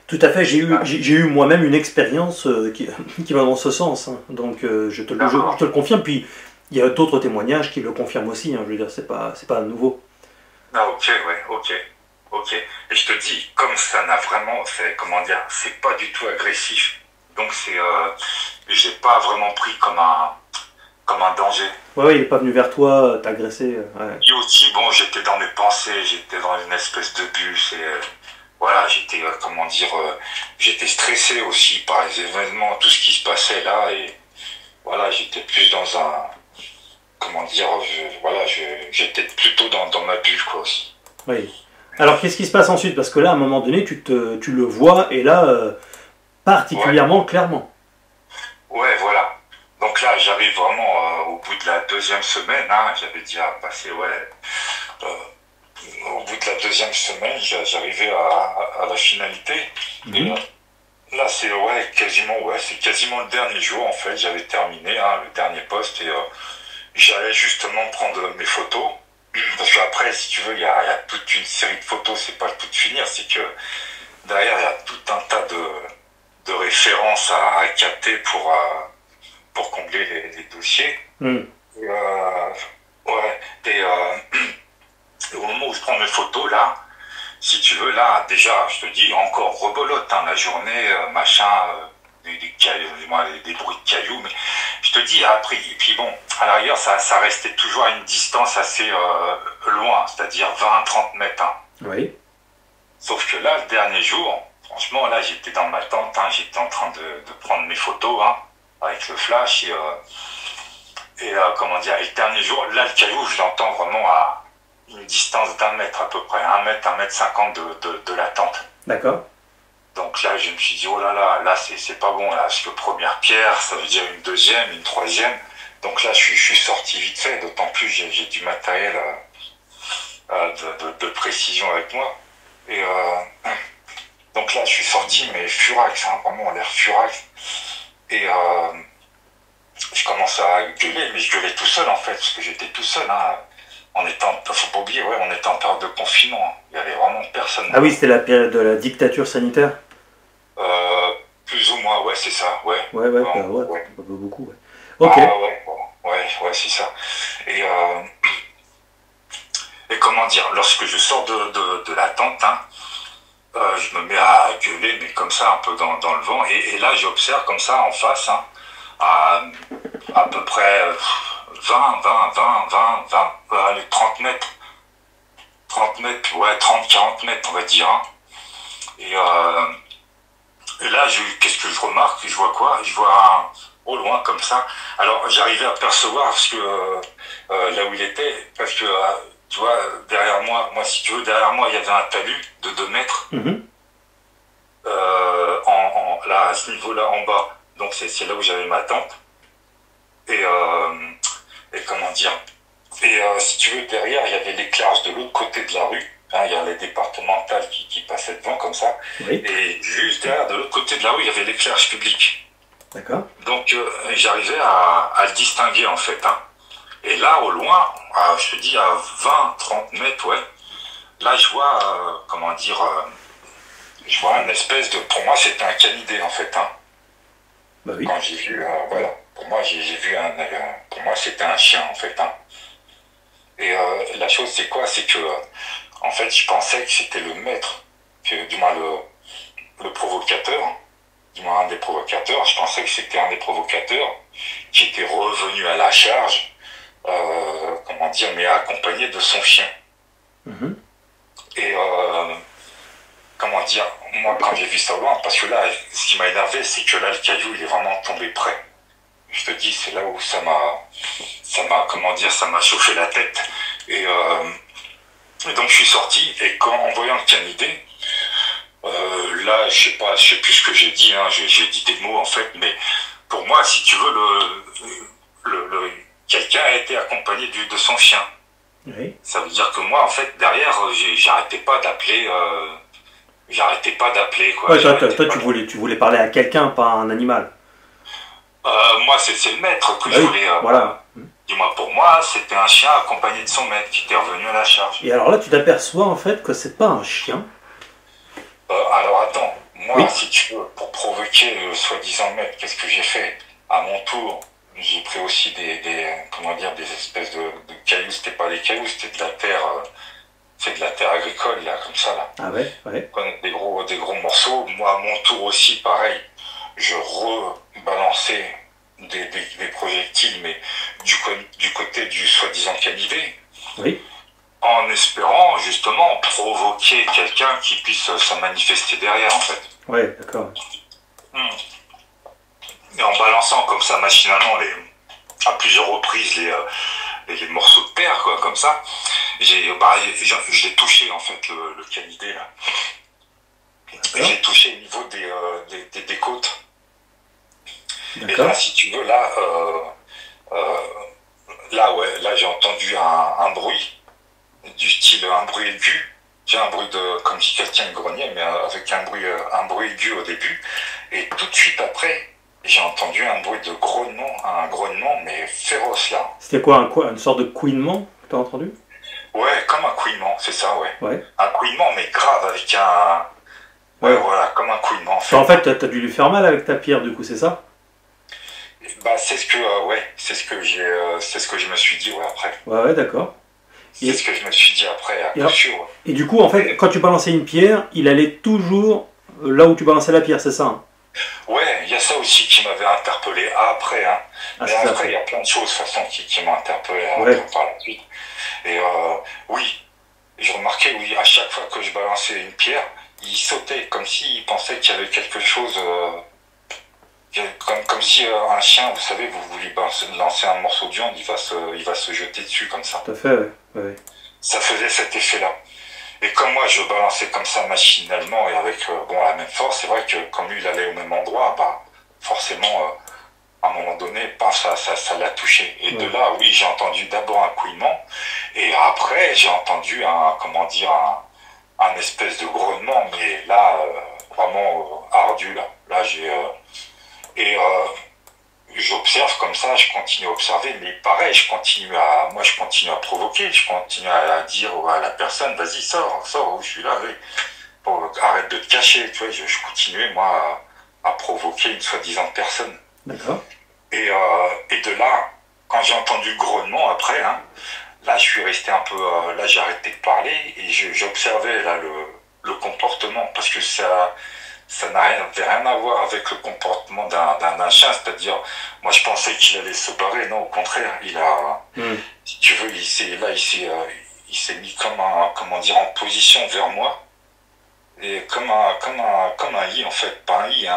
Tout à fait, j'ai eu moi-même une expérience qui va dans ce sens, hein. Donc je te le confirme, puis il y a d'autres témoignages qui le confirment aussi, hein. Je veux dire, c'est pas nouveau. Ah ok, ouais, ok. Et je te dis, comme ça n'a vraiment, c'est pas du tout agressif, donc j'ai pas vraiment pris comme un danger. Ouais, il est pas venu vers toi t'agresser. Ouais. Et aussi, bon, j'étais dans mes pensées, j'étais dans une espèce de bulle, voilà, j'étais stressé aussi par les événements, tout ce qui se passait là, et voilà, j'étais plus dans j'étais plutôt dans ma bulle, quoi, aussi. Oui. Alors, qu'est-ce qui se passe ensuite? Parce que là, à un moment donné, tu le vois, et là, particulièrement clairement. Ouais, voilà. Donc là, j'arrive vraiment au bout de la deuxième semaine, hein, j'avais déjà passé, au bout de la deuxième semaine, j'arrivais à la finalité. Et là, c'est quasiment le dernier jour, en fait, j'avais terminé, hein, le dernier poste, et j'allais justement prendre mes photos. Parce qu'après, si tu veux, il y a toute une série de photos, c'est pas le tout de finir, c'est que derrière, il y a tout un tas de références à capter pour combler les dossiers. Et, au moment où je prends mes photos, là, si tu veux, là, déjà, je te dis, encore rebelote, hein, la journée, des bruits de cailloux, mais je te dis, après, et puis bon, à l'arrière, ça restait toujours à une distance assez loin, c'est-à-dire 20-30 mètres. Hein. Oui. Sauf que là, le dernier jour, franchement, là, j'étais dans ma tente, hein, j'étais en train de prendre mes photos, hein, avec le flash, et le dernier jour, là, le caillou, je l'entends vraiment à une distance d'1 mètre à peu près, 1 mètre, 1,50 m de la tente. D'accord. Donc là, je me suis dit, oh là, c'est pas bon, là, parce que première pierre, ça veut dire une deuxième, une troisième. Donc là, je suis sorti vite fait, d'autant plus j'ai du matériel de précision avec moi. Et donc là, je suis sorti, mais furax, hein, vraiment, l'air furax. Et je commence à gueuler, mais je gueulais tout seul, en fait, parce que j'étais tout seul, hein. Faut pas oublier, on était en période de confinement, hein. Il y avait vraiment personne. Ah oui, c'était la période de la dictature sanitaire. Plus ou moins, ouais, c'est ça, ouais. Ouais, pas beaucoup, ouais. Ok. Ouais. ouais, c'est ça. Et, euh, et comment dire, lorsque je sors de la tente, hein, je me mets à gueuler, mais comme ça, un peu dans le vent. Et là, j'observe comme ça, en face, hein, à, à peu près 20, allez, 30 mètres. 30 mètres, ouais, 30, 40 mètres, on va dire. Hein. Et, euh, et là, qu'est-ce que je remarque? Je vois quoi? Je vois au loin, comme ça. Alors, j'arrivais à percevoir, parce que là où il était, parce que, tu vois, derrière moi, si tu veux, derrière moi, il y avait un talus de 2 mètres. Mhm. Là, à ce niveau-là, en bas. Donc, c'est là où j'avais ma tente. Et, comment dire? Si tu veux, derrière, il y avait l'éclairage de l'autre côté de la rue. Hein, il y a les départementales qui passaient devant, comme ça. Oui. Et juste derrière, de l'autre côté de la rue, il y avait l'éclairage public. D'accord. Donc, j'arrivais à le distinguer, en fait. Hein. Et là, au loin, je te dis, à 20, 30 mètres, ouais, là, je vois, comment dire, je vois une espèce de... Pour moi, c'était un canidé, en fait. Hein. Bah oui. Quand j'ai vu, voilà, pour moi, j'ai vu pour moi, c'était un chien, en fait. Hein. Et la chose, c'est quoi? C'est que, en fait, je pensais que c'était le maître, du moins le provocateur, du moins un des provocateurs. Je pensais que c'était un des provocateurs qui était revenu à la charge, comment dire, mais accompagné de son chien. Mhm. Et comment dire, moi, quand j'ai vu ça au loin, parce que là, ce qui m'a énervé, c'est que là, le caillou, il est vraiment tombé près. Je te dis, c'est là où comment dire, ça m'a chauffé la tête. Et donc je suis sorti, et en voyant le canidé, là, je sais plus ce que j'ai dit, hein, j'ai dit des mots en fait, mais pour moi, si tu veux, quelqu'un a été accompagné de son chien. Oui. Ça veut dire que moi, en fait, derrière, j'arrêtais pas d'appeler, quoi. Ouais, toi, tu voulais parler à quelqu'un, pas à un animal. Moi, c'est le maître que Bah je oui, voulais. voilà. Dis-moi, pour moi, c'était un chien accompagné de son maître qui était revenu à la charge. Et alors là, tu t'aperçois en fait que c'est pas un chien. Alors attends, moi, Oui. si tu veux, pour provoquer le soi-disant maître, qu'est-ce que j'ai fait? À mon tour, j'ai pris aussi comment dire, des espèces de cailloux. C'était pas des cailloux, c'était de la terre, c'est de la terre agricole, là, comme ça, là. Ah ouais, ouais. Des gros morceaux. Moi, à mon tour aussi, pareil, je rebalançais des projectiles, mais du côté du soi-disant canidé, Oui. en espérant justement provoquer quelqu'un qui puisse se manifester derrière, en fait. Ouais, d'accord. Et en balançant comme ça machinalement à plusieurs reprises les morceaux de terre, quoi, comme ça, je l'ai touché en fait le canidé là. Et j'ai touché au niveau des côtes. Et là, si tu veux, là, ouais, là j'ai entendu un bruit du style un bruit aigu. J'ai un bruit comme si quelqu'un grognait, mais avec un bruit aigu au début. Et tout de suite après, j'ai entendu un bruit de grognement, mais féroce là. C'était quoi, une sorte de couinement que t'as entendu? Ouais, comme un couinement, c'est ça, ouais. Ouais. Un couinement, mais grave, avec un... Ouais, voilà, comme un couinement. En fait, t'as dû lui faire mal avec ta pierre, du coup, c'est ça? Bah, c'est ce que je me suis dit, ouais, après. Ouais, d'accord. C'est ce que je me suis dit après, à coup sûr. Ouais. Et du coup, en fait, quand tu balançais une pierre, il allait toujours là où tu balançais la pierre, c'est ça? Hein? Ouais, il y a ça aussi qui m'avait interpellé après. Hein. Ah, mais après, il y a plein de choses, de toute façon, qui m'ont interpellé par la suite. Et oui, je remarquais, oui, à chaque fois que je balançais une pierre, il sautait, comme s'il pensait qu'il y avait quelque chose... comme si un chien, vous savez, vous voulez lancer un morceau de viande, il va se jeter dessus comme ça. Tout à fait, ouais. Ouais. Ça faisait cet effet-là. Et comme moi, je balançais comme ça machinalement et avec la même force, c'est vrai que comme lui, il allait au même endroit, bah, forcément, à un moment donné, ça l'a touché. Et de là, oui, j'ai entendu d'abord un couinement, et après, j'ai entendu un espèce de grognement, mais là, vraiment ardu, là. Là, j'observe comme ça, je continue à observer, mais pareil, je continue à provoquer, je continue à dire à la personne, vas-y, sors, je suis là, oui. Bon, arrête de te cacher, tu vois, je continuais, moi, à provoquer une soi-disant personne. D'accord. Et de là, quand j'ai entendu le grognement après, hein, là je suis resté un peu, là j'ai arrêté de parler et j'observais là le comportement parce que ça n'avait rien à voir avec le comportement d'un chien, c'est-à-dire, moi je pensais qu'il allait se barrer, non, au contraire, si tu veux, il s'est mis comment dire, en position vers moi, et comme un i en fait, pas un i,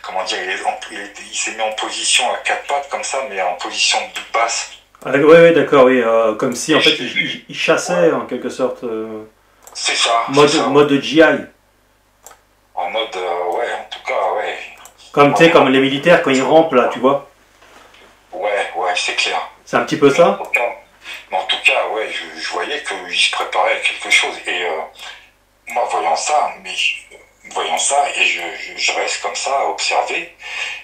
comment dire, il s'est mis en position à quatre pattes comme ça, mais en position de basse. Ah, oui, oui, d'accord, oui, comme si en fait il chassait en quelque sorte. C'est ça. Mode GI. En mode, ouais, en tout cas, ouais. Comme, tu sais, comme les militaires quand ils rampent là, tu vois. Ouais, c'est clair. C'est un petit peu ça. Mais en tout cas, ouais, je voyais qu'il se préparait à quelque chose. Et moi, voyant ça, et je reste comme ça à observer,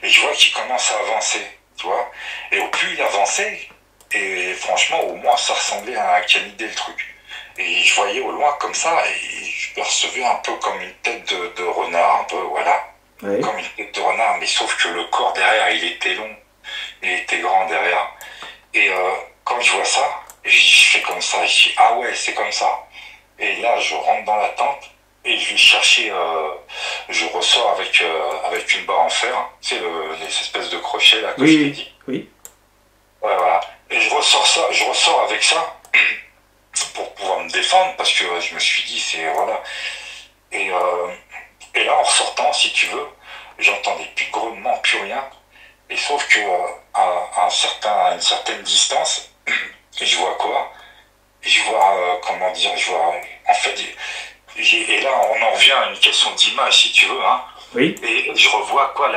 et je vois qu'il commence à avancer, tu vois. Et au plus il avançait, et franchement, au moins, ça ressemblait à un canidé, le truc. Et je voyais au loin comme ça, et je percevais un peu comme une tête de renard, un peu, voilà. Oui. Comme une tête de renard, mais sauf que le corps derrière, il était long, il était grand derrière. Et quand je vois ça, je fais comme ça, je dis, ah ouais, c'est comme ça. Et là, je rentre dans la tente, et je vais chercher, je ressors avec une barre en fer, tu sais, les espèces de crochets là que je t'ai dit. Oui. Ouais, voilà. Et je ressors avec ça pour pouvoir me défendre parce que je me suis dit c'est voilà. Et là en ressortant, si tu veux, j'entendais plus de grognement, plus rien. Et sauf que à une certaine distance, je vois quoi? Je vois comment dire, je vois en fait. Et là, on en revient à une question d'image, si tu veux, hein. Oui. Et je revois quoi,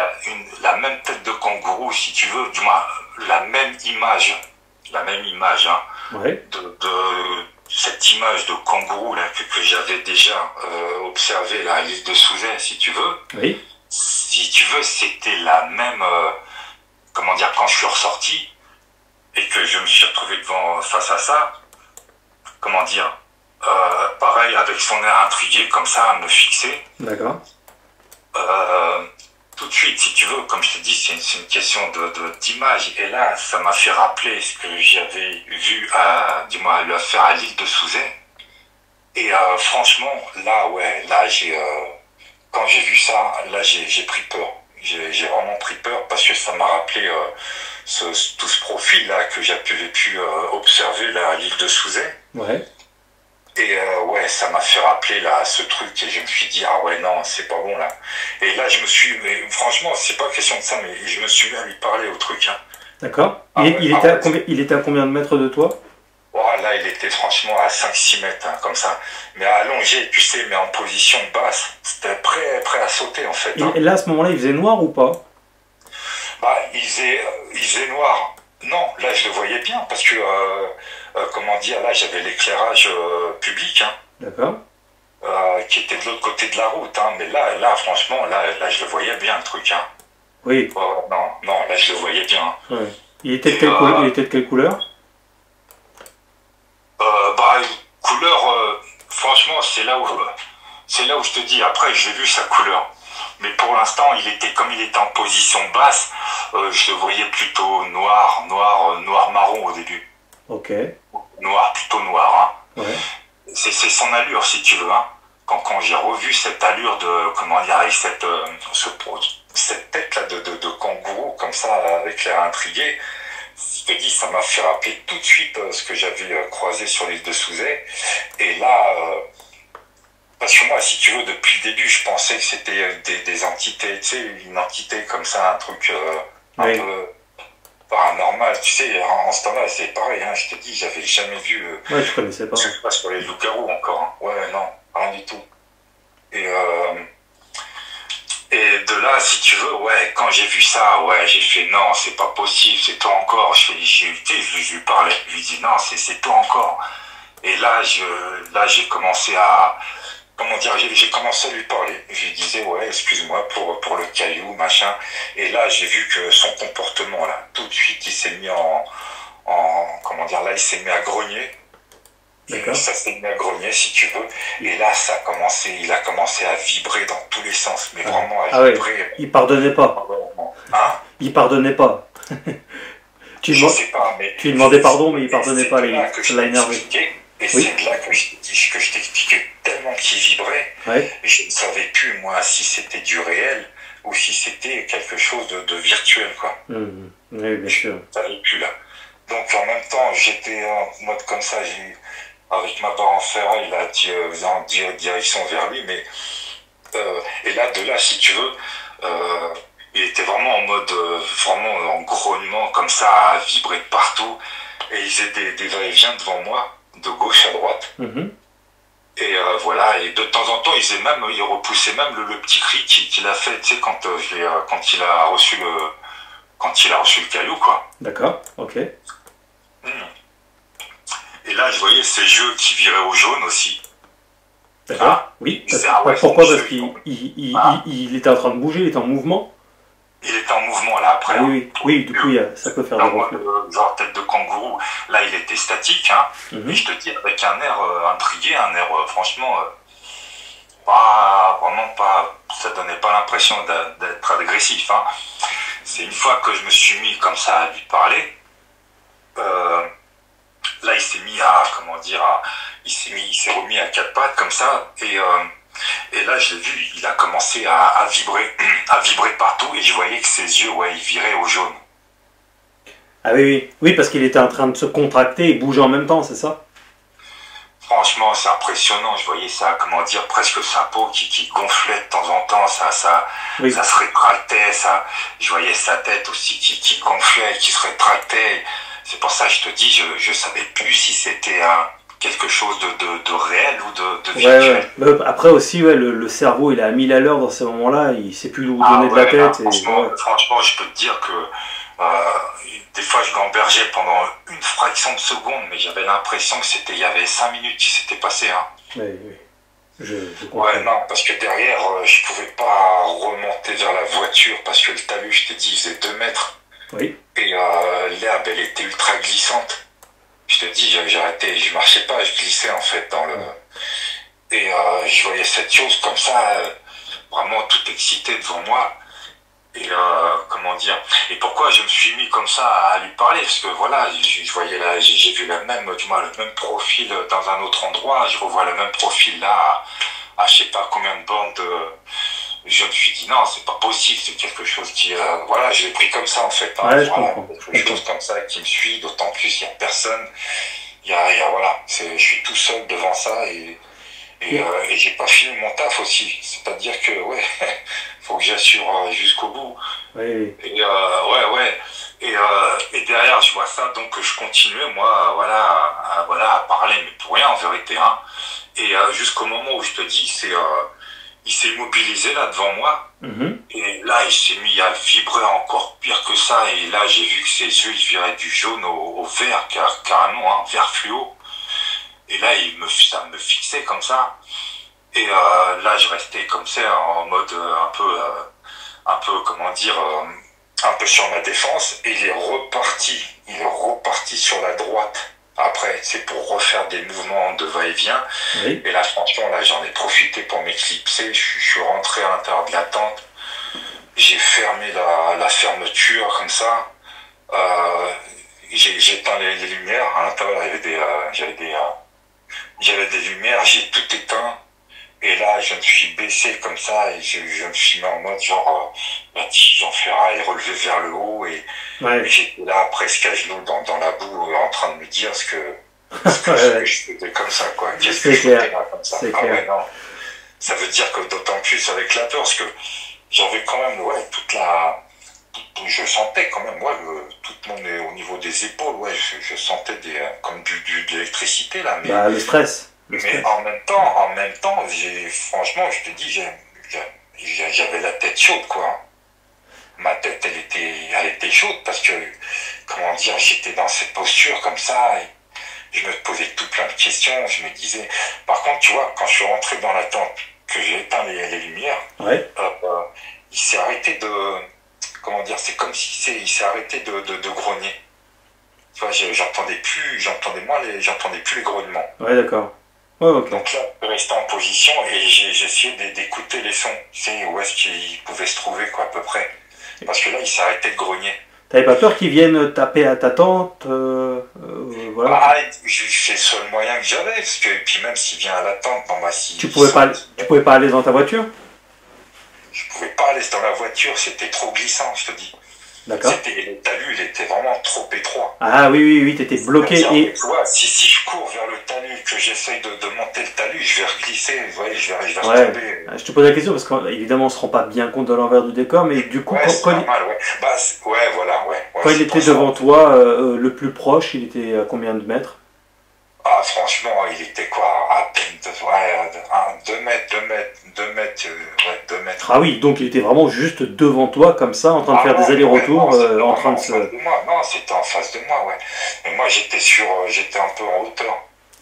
la même tête de kangourou, si tu veux, du moins la même image, hein, ouais. de cette image de kangourou là que j'avais déjà observé là, à l'île de Souzay, si tu veux. Oui. Si tu veux, c'était la même, comment dire, quand je suis ressorti et que je me suis retrouvé face à ça, comment dire. Pareil, avec son air intrigué, comme ça, à me fixer. D'accord. Tout de suite, si tu veux, comme je te dis, c'est une question d'image. Et là, ça m'a fait rappeler ce que j'avais vu à l'affaire à l'île de Souzay. Et franchement, là, ouais, là, quand j'ai vu ça, là, j'ai pris peur. J'ai vraiment pris peur parce que ça m'a rappelé tout ce profil-là que j'avais pu observer là, à l'île de Souzay. Ouais. Et ouais, ça m'a fait rappeler là ce truc et je me suis dit ah ouais non c'est pas bon là. Et là mais franchement c'est pas question de ça mais je me suis mis à lui parler au truc. Hein. D'accord. Il était à combien de mètres de toi? Oh, là il était franchement à 5-6 mètres hein, comme ça. Mais allongé tu sais mais en position basse. C'était prêt à sauter en fait. Hein. Et là à ce moment-là il faisait noir ou pas? Bah il faisait noir. Non, là je le voyais bien parce que comment dire, là j'avais l'éclairage public, hein, d'accord, qui était de l'autre côté de la route, hein, mais là franchement, là je le voyais bien le truc, hein. Oui. Non, là je le voyais bien. Ouais. Il était de quelle couleur? Bah couleur, franchement c'est là où je te dis. Après j'ai vu sa couleur. Mais pour l'instant, comme il était en position basse, je le voyais plutôt noir-marron au début. Ok. Plutôt noir. Hein. Ouais. C'est son allure, si tu veux. Hein. Quand j'ai revu cette allure de, comment dire, avec cette tête-là de kangourou, comme ça, avec l'air intrigué, je te dis, ça m'a fait rappeler tout de suite ce que j'avais croisé sur l'île de Souzay. Et là... parce que moi, si tu veux, depuis le début, je pensais que c'était des entités, tu sais, une entité comme ça, un truc un peu paranormal. Tu sais, en ce temps-là, c'est pareil, hein, je te dis, j'avais jamais vu... ouais, je connaissais pas. Je sais pas sur les loups-garous encore. Hein. Ouais, non, rien du tout. Et de là, si tu veux, ouais, quand j'ai vu ça, ouais, j'ai fait, non, c'est pas possible, c'est toi encore. Je lui parlais, je lui dis, non, c'est toi encore. Et là, j'ai commencé à... Comment dire, j'ai commencé à lui parler. Je lui disais, ouais, excuse-moi pour le caillou, machin. Et là, j'ai vu que son comportement, là, tout de suite, il s'est mis comment dire, là, il s'est mis à grogner. D'accord. Ça s'est mis à grogner, si tu veux. Et là, il a commencé à vibrer dans tous les sens. Mais vraiment à vibrer. Ouais. Il pardonnait pas. Hein? Il pardonnait pas. je sais pas, mais tu lui demandais pardon, mais il pardonnait pas, ça l'a énervé. Et c'est là que je t'expliquais tellement qu'il vibrait. Ouais. Et je ne savais plus, moi, si c'était du réel ou si c'était quelque chose de virtuel, quoi. Oui, bien sûr. Je ne savais plus, là. Donc, en même temps, j'étais en mode comme ça, avec ma barre en ferraille, là, en direction vers lui, mais... et là, de là, si tu veux... il était vraiment en mode, vraiment en grognement, comme ça, à vibrer de partout. Et il faisait des va-et-vient devant moi, de gauche à droite. Et voilà, et de temps en temps, il repoussait même le petit cri qu'il a fait, tu sais, quand il a reçu le caillou, quoi. D'accord, ok. Et là, je voyais ses yeux qui viraient au jaune aussi. D'accord, oui. Pourquoi? Parce qu'il était en train de bouger, il était en mouvement. Il était en mouvement là après. Ah, oui, du coup ça peut faire des reflets. Genre tête de kangourou. Là il était statique, hein. Et je te dis avec un air intrigué, un air franchement vraiment pas. Ça donnait pas l'impression d'être agressif, hein. C'est une fois que je me suis mis comme ça à lui parler. Là il s'est mis à il s'est remis à quatre pattes comme ça et là, je l'ai vu, il a commencé à vibrer, à vibrer partout, et je voyais que ses yeux, ils viraient au jaune. Ah oui, parce qu'il était en train de se contracter et bouger en même temps, c'est ça? Franchement, c'est impressionnant, je voyais ça, presque sa peau qui gonflait de temps en temps, ça se rétractait, je voyais sa tête aussi qui gonflait, qui se rétractait. C'est pour ça que je te dis, je savais plus si c'était quelque chose de réel ou de virtuel. Ouais. Après aussi, le cerveau, il est à 1000 à l'heure dans ces moments-là, il sait plus où donner de la tête. Franchement, je peux te dire que des fois, je gambergeais pendant une fraction de seconde, mais j'avais l'impression que il y avait 5 minutes qui s'étaient passées. Hein. Oui. Je comprends. Ouais, non, parce que derrière, je pouvais pas remonter vers la voiture, parce que le talus, je t'ai dit, il faisait 2 mètres. Oui. Et l'herbe, elle était ultra glissante. Je te dis, j'arrêtais, je marchais pas, je glissais en fait dans le... Et je voyais cette chose comme ça, vraiment tout excité devant moi. Et et pourquoi je me suis mis comme ça à lui parler? Parce que voilà, je voyais là, j'ai vu le même profil dans un autre endroit, je revois le même profil là, à je sais pas combien de bandes je me suis dit non, c'est pas possible, c'est quelque chose qui... voilà, je l'ai pris comme ça en fait. Hein, ouais, voilà, quelque chose comme ça qui me suit, d'autant plus il n'y a personne. Voilà, je suis tout seul devant ça et j'ai pas fini mon taf aussi. C'est-à-dire que, faut que j'assure jusqu'au bout. Oui. Et et derrière, je vois ça, donc je continuais, moi, à parler, mais pour rien en vérité. Hein. Et jusqu'au moment où je te dis, il s'est immobilisé là devant moi. Et là, il s'est mis à vibrer encore pire que ça. Et là, j'ai vu que ses yeux, ils viraient du jaune au vert, carrément, hein, vert fluo. Et là, ça me fixait comme ça. Et là, je restais comme ça, en mode un peu sur ma défense. Et il est reparti sur la droite. Après, c'est pour refaire des mouvements de va-et-vient. Oui. Et là, franchement, j'en ai profité pour m'éclipser. Je suis rentré à l'intérieur de la tente. J'ai fermé la fermeture comme ça. J'ai éteint les lumières. À l'intérieur, j'avais des lumières. J'ai tout éteint. Et là, je me suis baissé comme ça et je me suis mis en mode genre la tige en ferraille relevée vers le haut et j'étais là presque à genoux dans la boue en train de me dire ce que je faisais comme ça, quoi. Qu'est-ce que je faisais là comme ça? Ah ouais, non. Ça veut dire que d'autant plus avec la peur, parce que j'avais quand même, je sentais quand même, tout le monde au niveau des épaules, je sentais comme de l'électricité là. Mais, le stress. Mais en même temps, franchement, je te dis, j'avais la tête chaude, quoi. Ma tête, elle était chaude parce que, j'étais dans cette posture comme ça, et je me posais tout plein de questions, je me disais, par contre, tu vois, quand je suis rentré dans la tente, que j'ai éteint les lumières, il s'est arrêté c'est comme il s'est arrêté de grogner. Tu vois, j'entendais plus les grognements. Ouais, d'accord. Okay. Donc là, je restais en position et j'ai essayé d'écouter les sons, tu sais, où est-ce qu'ils pouvaient se trouver, quoi, à peu près. Parce que là, il s'est arrêté de grogner. T'avais pas peur qu'ils viennent taper à ta tente voilà. Ah, c'est le seul moyen que j'avais, parce que, et puis même s'il vient à la tente, bon, bah, si, Tu pouvais pas aller dans ta voiture? je pouvais pas aller dans la voiture, c'était trop glissant, je te dis. D'accord. Le talus, il était vraiment trop étroit. Ah oui, t'étais bloqué et... Tu vois, si je cours vers le talus, que j'essaye de monter le talus, je vais reglisser, vous voyez, je vais retomber. Je te pose la question parce qu'évidemment on se rend pas bien compte de l'envers du décor, mais du coup, Ouais, c'est normal, ouais. Bah, ouais, voilà, ouais. Quand il était devant toi, le plus proche, il était à combien de mètres? Ah, franchement, il était quoi? À peine 2 mètres, 2 mètres, ouais, 2 mètres. Ah oui, donc il était vraiment juste devant toi, comme ça, en train de faire des allers-retours, en train de se... Non, c'était en face de moi, ouais. Mais moi, j'étais un peu en hauteur.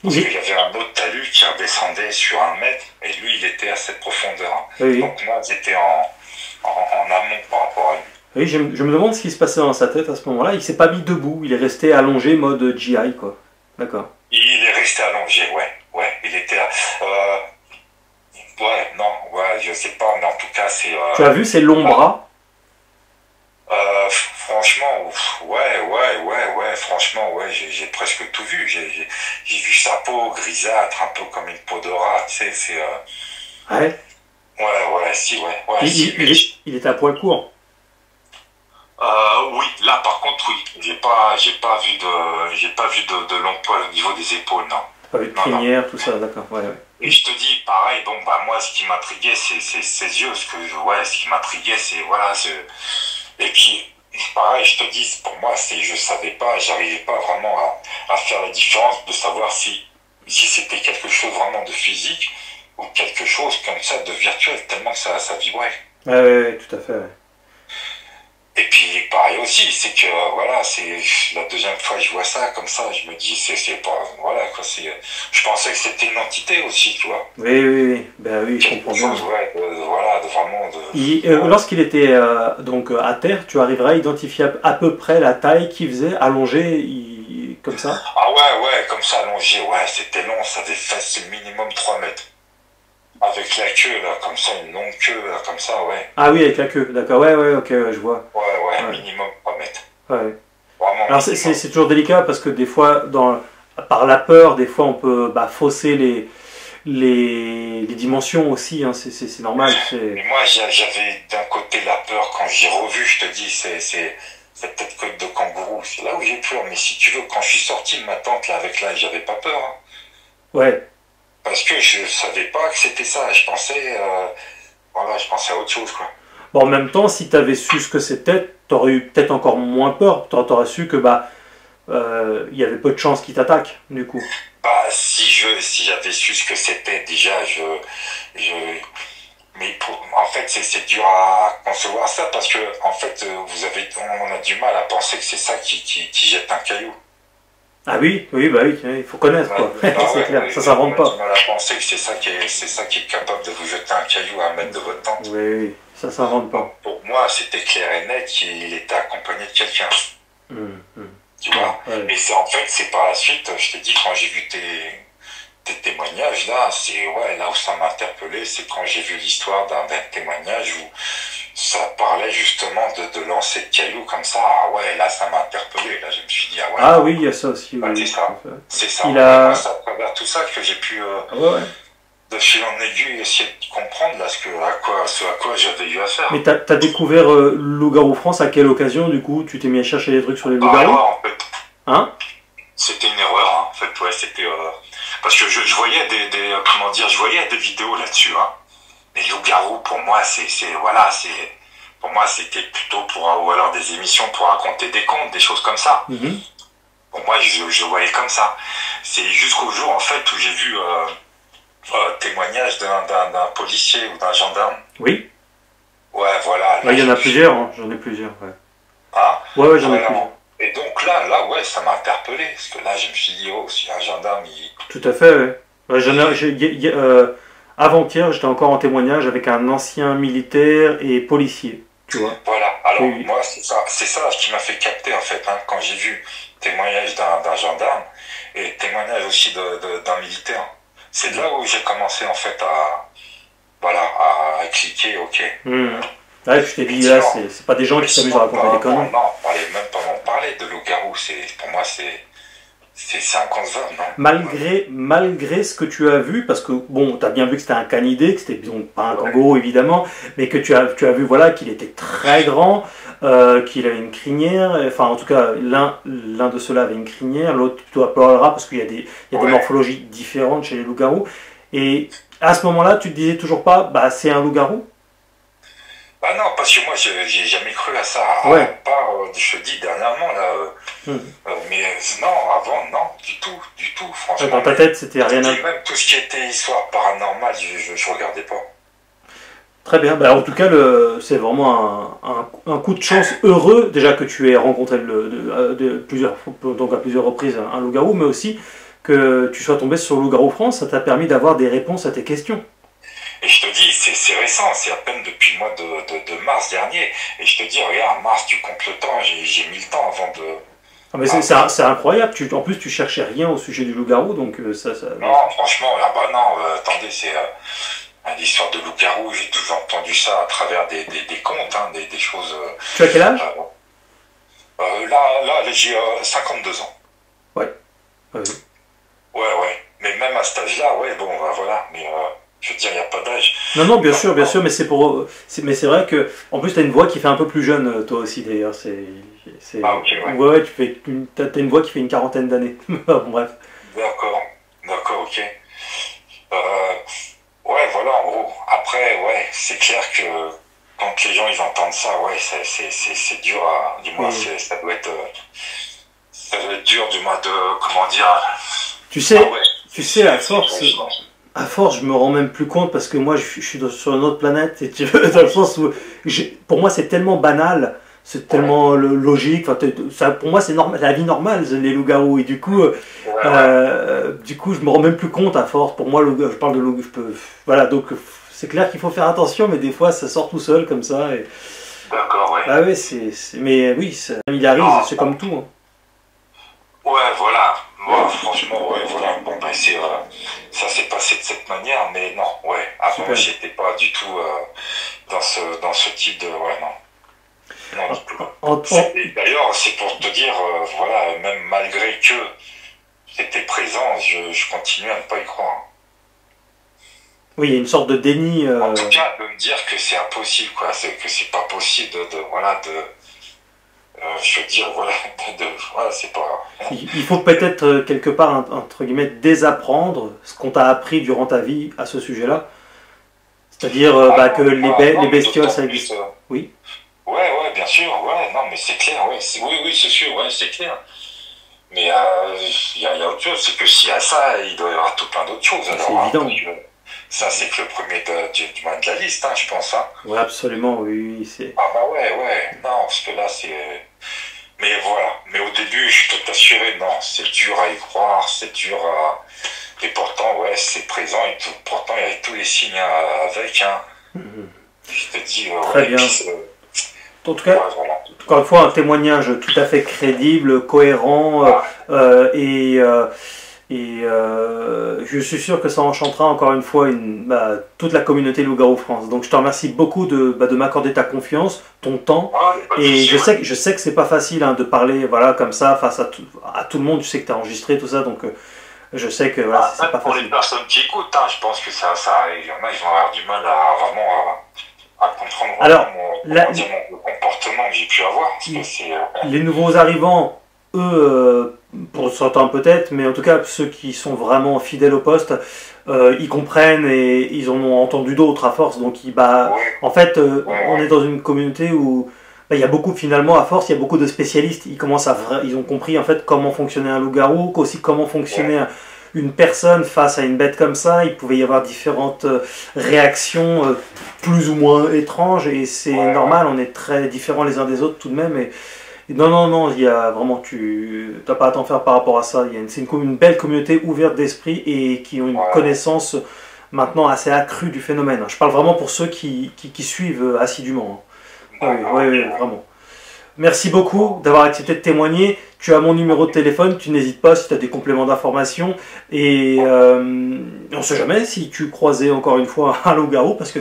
Parce qu'il y avait un autre talus qui redescendait sur 1 mètre, et lui, il était à cette profondeur. Oui. Donc moi, j'étais en amont par rapport à lui. Oui, je me demande ce qui se passait dans sa tête à ce moment-là. Il s'est pas mis debout, il est resté allongé mode GI, quoi. D'accord. Il est resté allongé, ouais. Il était... ouais, non, ouais, je sais pas, mais en tout cas, c'est... Tu as vu ses longs bras? Franchement, ouais, franchement, ouais, j'ai presque tout vu. J'ai vu sa peau grisâtre, un peu comme une peau de rat, tu sais, c'est... Ouais. Ouais, Il était à poil court. Oui, là par contre, oui. J'ai pas vu de long poil au niveau des épaules, non. Pas vu de crinière, tout ça, d'accord, ouais. Et je te dis, pareil, bon, bah, moi, ce qui m'intriguait, c'est ses yeux, ce qui m'intriguait, c'est, voilà, et puis, pareil, je te dis, pour moi, je savais pas, j'arrivais pas vraiment à faire la différence de savoir si c'était quelque chose vraiment de physique ou quelque chose comme ça de virtuel, tellement que ça vibrait. Ouais, tout à fait, ouais. Et puis, pareil aussi, c'est que, voilà, c'est la deuxième fois que je vois ça, comme ça, je me dis, c'est pas, voilà, quoi, je pensais que c'était une entité aussi, tu vois. Oui, ben oui, je comprends bien. Ouais, voilà, vraiment lorsqu'il était donc à terre, tu arriverais à identifier à peu près la taille qu'il faisait, allongé, comme ça? Ah ouais, comme ça, allongé, ouais, c'était long, ça devait faire minimum 3 mètres. Avec la queue, là, comme ça, une longue queue, là, comme ça, ouais. Ah oui, avec la queue, d'accord, ouais, ok, ouais, je vois. Ouais, minimum 3 mètres. Ouais. Vraiment. Alors c'est toujours délicat parce que des fois, par la peur, des fois on peut fausser les dimensions aussi, hein, c'est normal. Mais moi, j'avais d'un côté la peur quand j'ai revu, je te dis, c'est cette tête côte de kangourou, c'est là où j'ai peur. Mais si tu veux, quand je suis sorti de ma tente, là, avec là, j'avais pas peur. Hein. Ouais. Parce que je savais pas que c'était ça. Je pensais à autre chose, quoi. Bon, en même temps, si tu avais su ce que c'était, t'aurais eu peut-être encore moins peur. T'aurais su que il y avait peu de chances qu'il t'attaque, du coup. Bah, si j'avais su ce que c'était, déjà, mais en fait, c'est dur à concevoir ça parce que, en fait, on a du mal à penser que c'est ça qui jette un caillou. Ah oui, il faut connaître, quoi. C'est clair, ça s'invente pas. On a du mal à penser que c'est ça qui est capable de vous jeter un caillou à 1 mètre de votre tente. Oui, ça s'invente pas. Pour moi, c'était clair et net qu'il était accompagné de quelqu'un. Tu vois. Mais c'est par la suite, je te dis, quand j'ai vu tes témoignages, là, là où ça m'a interpellé, c'est quand j'ai vu l'histoire d'un témoignage où ça parlait justement de lancer de cailloux comme ça. Ah ouais, là, ça m'a interpellé. Là, je me suis dit, ah ouais. Ah oui, il y a ça aussi. Oui, c'est ça. C'est à travers tout ça que j'ai pu, de fil en aiguille, essayer de comprendre là, ce à quoi j'avais eu affaire. Mais t'as découvert Loup-Garou France à quelle occasion, du coup? Tu t'es mis à chercher des trucs sur les loups-garous? En fait. Hein? C'était une erreur, hein. En fait, ouais, c'était... parce que je voyais je voyais des vidéos là-dessus, hein. Mais loup-garou, pour moi, pour moi, c'était plutôt ou alors des émissions pour raconter des contes, des choses comme ça. Pour moi, je voyais comme ça. C'est jusqu'au jour, en fait, où j'ai vu témoignage d'un policier ou d'un gendarme. Oui. Ouais, voilà. Il y en a plusieurs, hein. J'en ai plusieurs, ouais. Hein? Ouais, j'en ai plusieurs. Et donc là, ouais, ça m'a interpellé. Parce que là, je me suis dit, oh, si un gendarme, Tout à fait, ouais. Avant-hier, j'étais encore en témoignage avec un ancien militaire et policier, tu vois. Voilà, alors moi, c'est ça qui m'a fait capter, en fait, hein, quand j'ai vu témoignage d'un gendarme et témoignage aussi d'un militaire. C'est là où j'ai commencé, en fait, à cliquer, ok. Ouais, je t'ai dit, là, Effectivement. c'est pas des gens qui s'amusent à raconter des conneries. Non, parlez même pas m'en parler de loup-garou. Pour moi, c'est inconcevable, non? Malgré ce que tu as vu, parce que bon, tu as bien vu que c'était un canidé, que c'était donc pas un Ouais. kangourou évidemment, mais que tu as vu voilà, qu'il était très grand, qu'il avait une crinière, enfin en tout cas l'un de ceux-là avait une crinière, l'autre plutôt un peu un rat, parce il y a des Ouais. morphologies différentes chez les loups-garous. Et à ce moment-là, tu te disais toujours pas, bah c'est un loup-garou? Bah non, parce que moi, j'ai jamais cru à ça. À Ouais. part, je te dis dernièrement, là. Hmm. Mais non, avant, non, du tout, Ouais, franchement. dans ta Mais tête, c'était rien à... même tout ce qui était histoire paranormale, je regardais pas. Très bien, bah, en tout cas, c'est vraiment un coup de chance heureux, déjà que tu aies rencontré donc à plusieurs reprises un loup-garou, mais aussi que tu sois tombé sur Loup-garou France, ça t'a permis d'avoir des réponses à tes questions. Et je te dis, c'est récent, c'est à peine depuis le mois de mars dernier. Et je te dis, regarde, mars, tu comptes le temps, j'ai mis le temps avant de... Ah, mais Ah, c'est incroyable, en plus tu cherchais rien au sujet du loup-garou, donc non, franchement, ah bah non, attendez, c'est l'histoire de loup-garou, j'ai toujours entendu ça à travers des contes, hein, des choses... Tu as quel âge? Là, j'ai 52 ans. Ouais. Ouais. Ouais. Mais même à cet âge-là, ouais, bon, bah, voilà. Mais je veux dire, il n'y a pas d'âge. Non, non, bien sûr, mais mais c'est vrai que, en plus, t'as une voix qui fait un peu plus jeune, toi aussi, d'ailleurs, Ah, ok, ouais. ouais, t'as une voix qui fait une quarantaine d'années. Bon, bref. D'accord, ok. Euh, ouais, voilà, en gros. Après, ouais, c'est clair que quand les gens ils entendent ça, ouais, c'est dur à. Du moins, Et ça doit être dur, du moins, de. Comment dire. tu sais, Ah ouais. tu sais, C'est- à force, je me rends même plus compte parce que moi, je suis sur une autre planète, et tu veux, dans le sens où, pour moi, c'est tellement banal, c'est tellement logique. Enfin, ça, pour moi, c'est normal, la vie normale, les loups-garous. Et du coup, je me rends même plus compte à force. Pour moi, je parle de loup, je peux, voilà. Donc, c'est clair qu'il faut faire attention, mais des fois, ça sort tout seul comme ça. D'accord, ouais. Ah ouais, mais oui, ça familiarise, Non, c'est comme tout, hein. ouais, voilà. Moi, franchement, ouais, voilà. Bon, ben, ça s'est passé de cette manière, mais non, ouais. Avant, Super. j'étais pas du tout dans ce type de. Ouais, non. Non, du tout. Et d'ailleurs, c'est pour te dire, voilà, même malgré que j'étais présent, je continue à ne pas y croire. Oui, il y a une sorte de déni. En tout cas, de me dire que c'est impossible, quoi. Que c'est pas possible voilà, je veux dire, voilà, voilà, c'est pas. Il faut peut-être quelque part, entre guillemets, désapprendre ce qu'on t'a appris durant ta vie à ce sujet-là. C'est-à-dire que les Non, mais bestioles, d'autant ça plus, existe. Oui. ouais, bien sûr, ouais, non, mais c'est clair, ouais, oui, c'est sûr, ouais, c'est clair. Mais il y a autre chose, c'est que s'il y a ça, il doit y avoir tout plein d'autres choses. C'est Alors, hein, évident. parce que ça, c'est que le premier de la liste, hein, je pense. Hein. Oui, absolument, oui. Ah bah ouais, non, parce que là, c'est... Mais voilà, mais au début, je peux t'assurer, non, c'est dur à y croire, c'est dur à... Et pourtant, ouais, c'est présent, et tout, pourtant, il y a tous les signes avec, hein. Je te dis, Très ouais, bien. puis, En tout cas, ouais, voilà. encore une fois, un témoignage tout à fait crédible, cohérent, je suis sûr que ça enchantera encore une fois toute la communauté Loup-garou France. Donc je te remercie beaucoup de m'accorder ta confiance, ton temps, Ah, pas de et souci, ouais. je sais que c'est pas facile hein, de parler voilà comme ça face à tout le monde. Tu sais que tu as enregistré tout ça, donc je sais que voilà, c'est Même pas pour les facile. personnes qui écoutent, hein, je pense que ça arrive. Il y en a, ils vont avoir du mal à vraiment à comprendre Alors, vraiment là, le comportement que j'ai pu avoir. Parce que c'est... les nouveaux arrivants, eux, pour certains peut-être, mais en tout cas ceux qui sont vraiment fidèles au poste, ils comprennent et ils en ont entendu d'autres à force. Donc, ouais, en fait, ouais, on ouais. est dans une communauté où il y a beaucoup, finalement, à force, il y a beaucoup de spécialistes. Ils ont compris en fait comment fonctionnait un loup-garou, aussi comment fonctionnait une personne face à une bête comme ça. Il pouvait y avoir différentes réactions plus ou moins étranges et c'est normal. On est très différents les uns des autres tout de même. Et non, il y a vraiment, tu n'as pas à t'en faire par rapport à ça. C'est une belle communauté ouverte d'esprit et qui ont une connaissance maintenant assez accrue du phénomène. Je parle vraiment pour ceux qui suivent assidûment. Oui, vraiment. Merci beaucoup d'avoir accepté de témoigner. Tu as mon numéro de téléphone, tu n'hésites pas si tu as des compléments d'information. Et on ne sait jamais si tu croisais encore une fois un loup-garou, parce que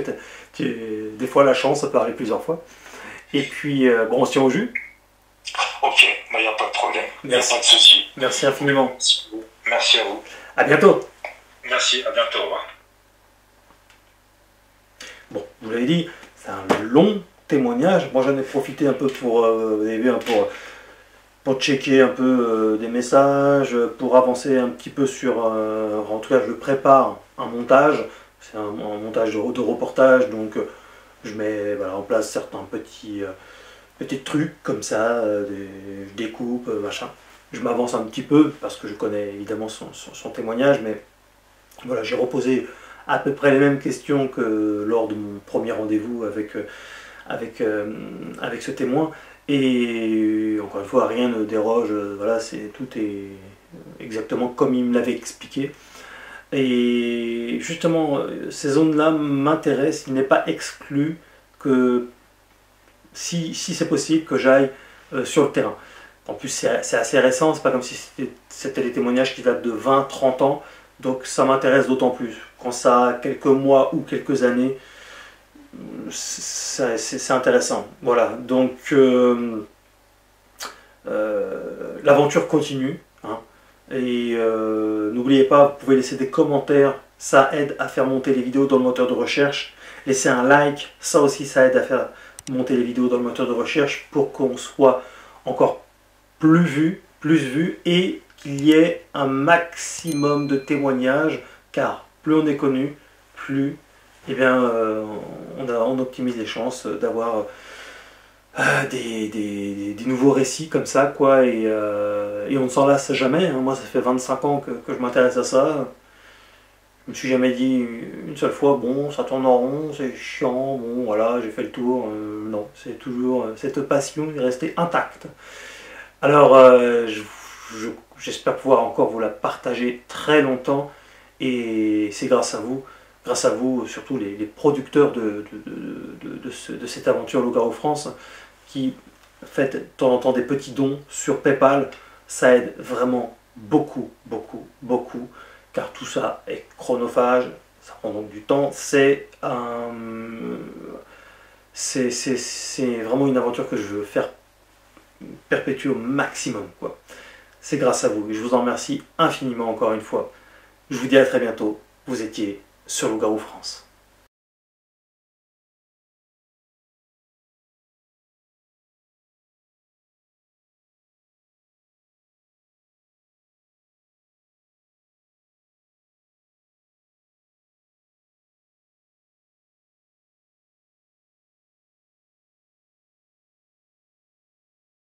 Des fois, la chance, ça peut arriver plusieurs fois. Et puis, bon, on se tient au jus. Ok, il n'y a pas de problème, il n'y a Merci. pas de souci. Merci infiniment. Merci à vous. À bientôt. Merci, à bientôt. Au revoir. Bon, vous l'avez dit, c'est un long témoignage. Moi, j'en ai profité un peu pour, vous avez vu, pour checker un peu des messages, pour avancer un petit peu sur... en tout cas, je prépare un montage. C'est un montage de reportage, donc je mets voilà, en place certains petits trucs comme ça, je découpe, machin. Je m'avance un petit peu parce que je connais évidemment son témoignage, mais voilà, j'ai reposé à peu près les mêmes questions que lors de mon premier rendez-vous avec ce témoin. Et encore une fois, rien ne déroge, voilà, tout est exactement comme il me l'avait expliqué. Et justement, ces zones-là m'intéressent. Il n'est pas exclu que, si c'est possible, que j'aille sur le terrain. En plus, c'est assez récent, c'est pas comme si c'était des témoignages qui datent de 20-30 ans. Donc ça m'intéresse d'autant plus. Quand ça a quelques mois ou quelques années, c'est intéressant. Voilà, donc l'aventure continue. Hein. Et n'oubliez pas, vous pouvez laisser des commentaires, ça aide à faire monter les vidéos dans le moteur de recherche. Laissez un like, ça aussi ça aide à faire monter les vidéos dans le moteur de recherche pour qu'on soit encore plus vu et qu'il y ait un maximum de témoignages, car plus on est connu, plus eh bien, on optimise les chances d'avoir des nouveaux récits comme ça, quoi, et on ne s'en lasse jamais. Hein. Moi, ça fait 25 ans que je m'intéresse à ça. Je me suis jamais dit une seule fois, bon, ça tourne en rond, c'est chiant, bon, voilà, j'ai fait le tour. Non, c'est toujours, cette passion est restée intacte. Alors, j'espère pouvoir encore vous la partager très longtemps, et c'est grâce à vous, surtout les producteurs de cette aventure Loup-Garou France, qui faites de temps en temps des petits dons sur PayPal. Ça aide vraiment beaucoup, car tout ça est chronophage, ça prend donc du temps, c'est vraiment une aventure que je veux faire perpétuer au maximum, quoi. C'est grâce à vous, et je vous en remercie infiniment encore une fois. Je vous dis à très bientôt, vous étiez sur Loup-Garou France.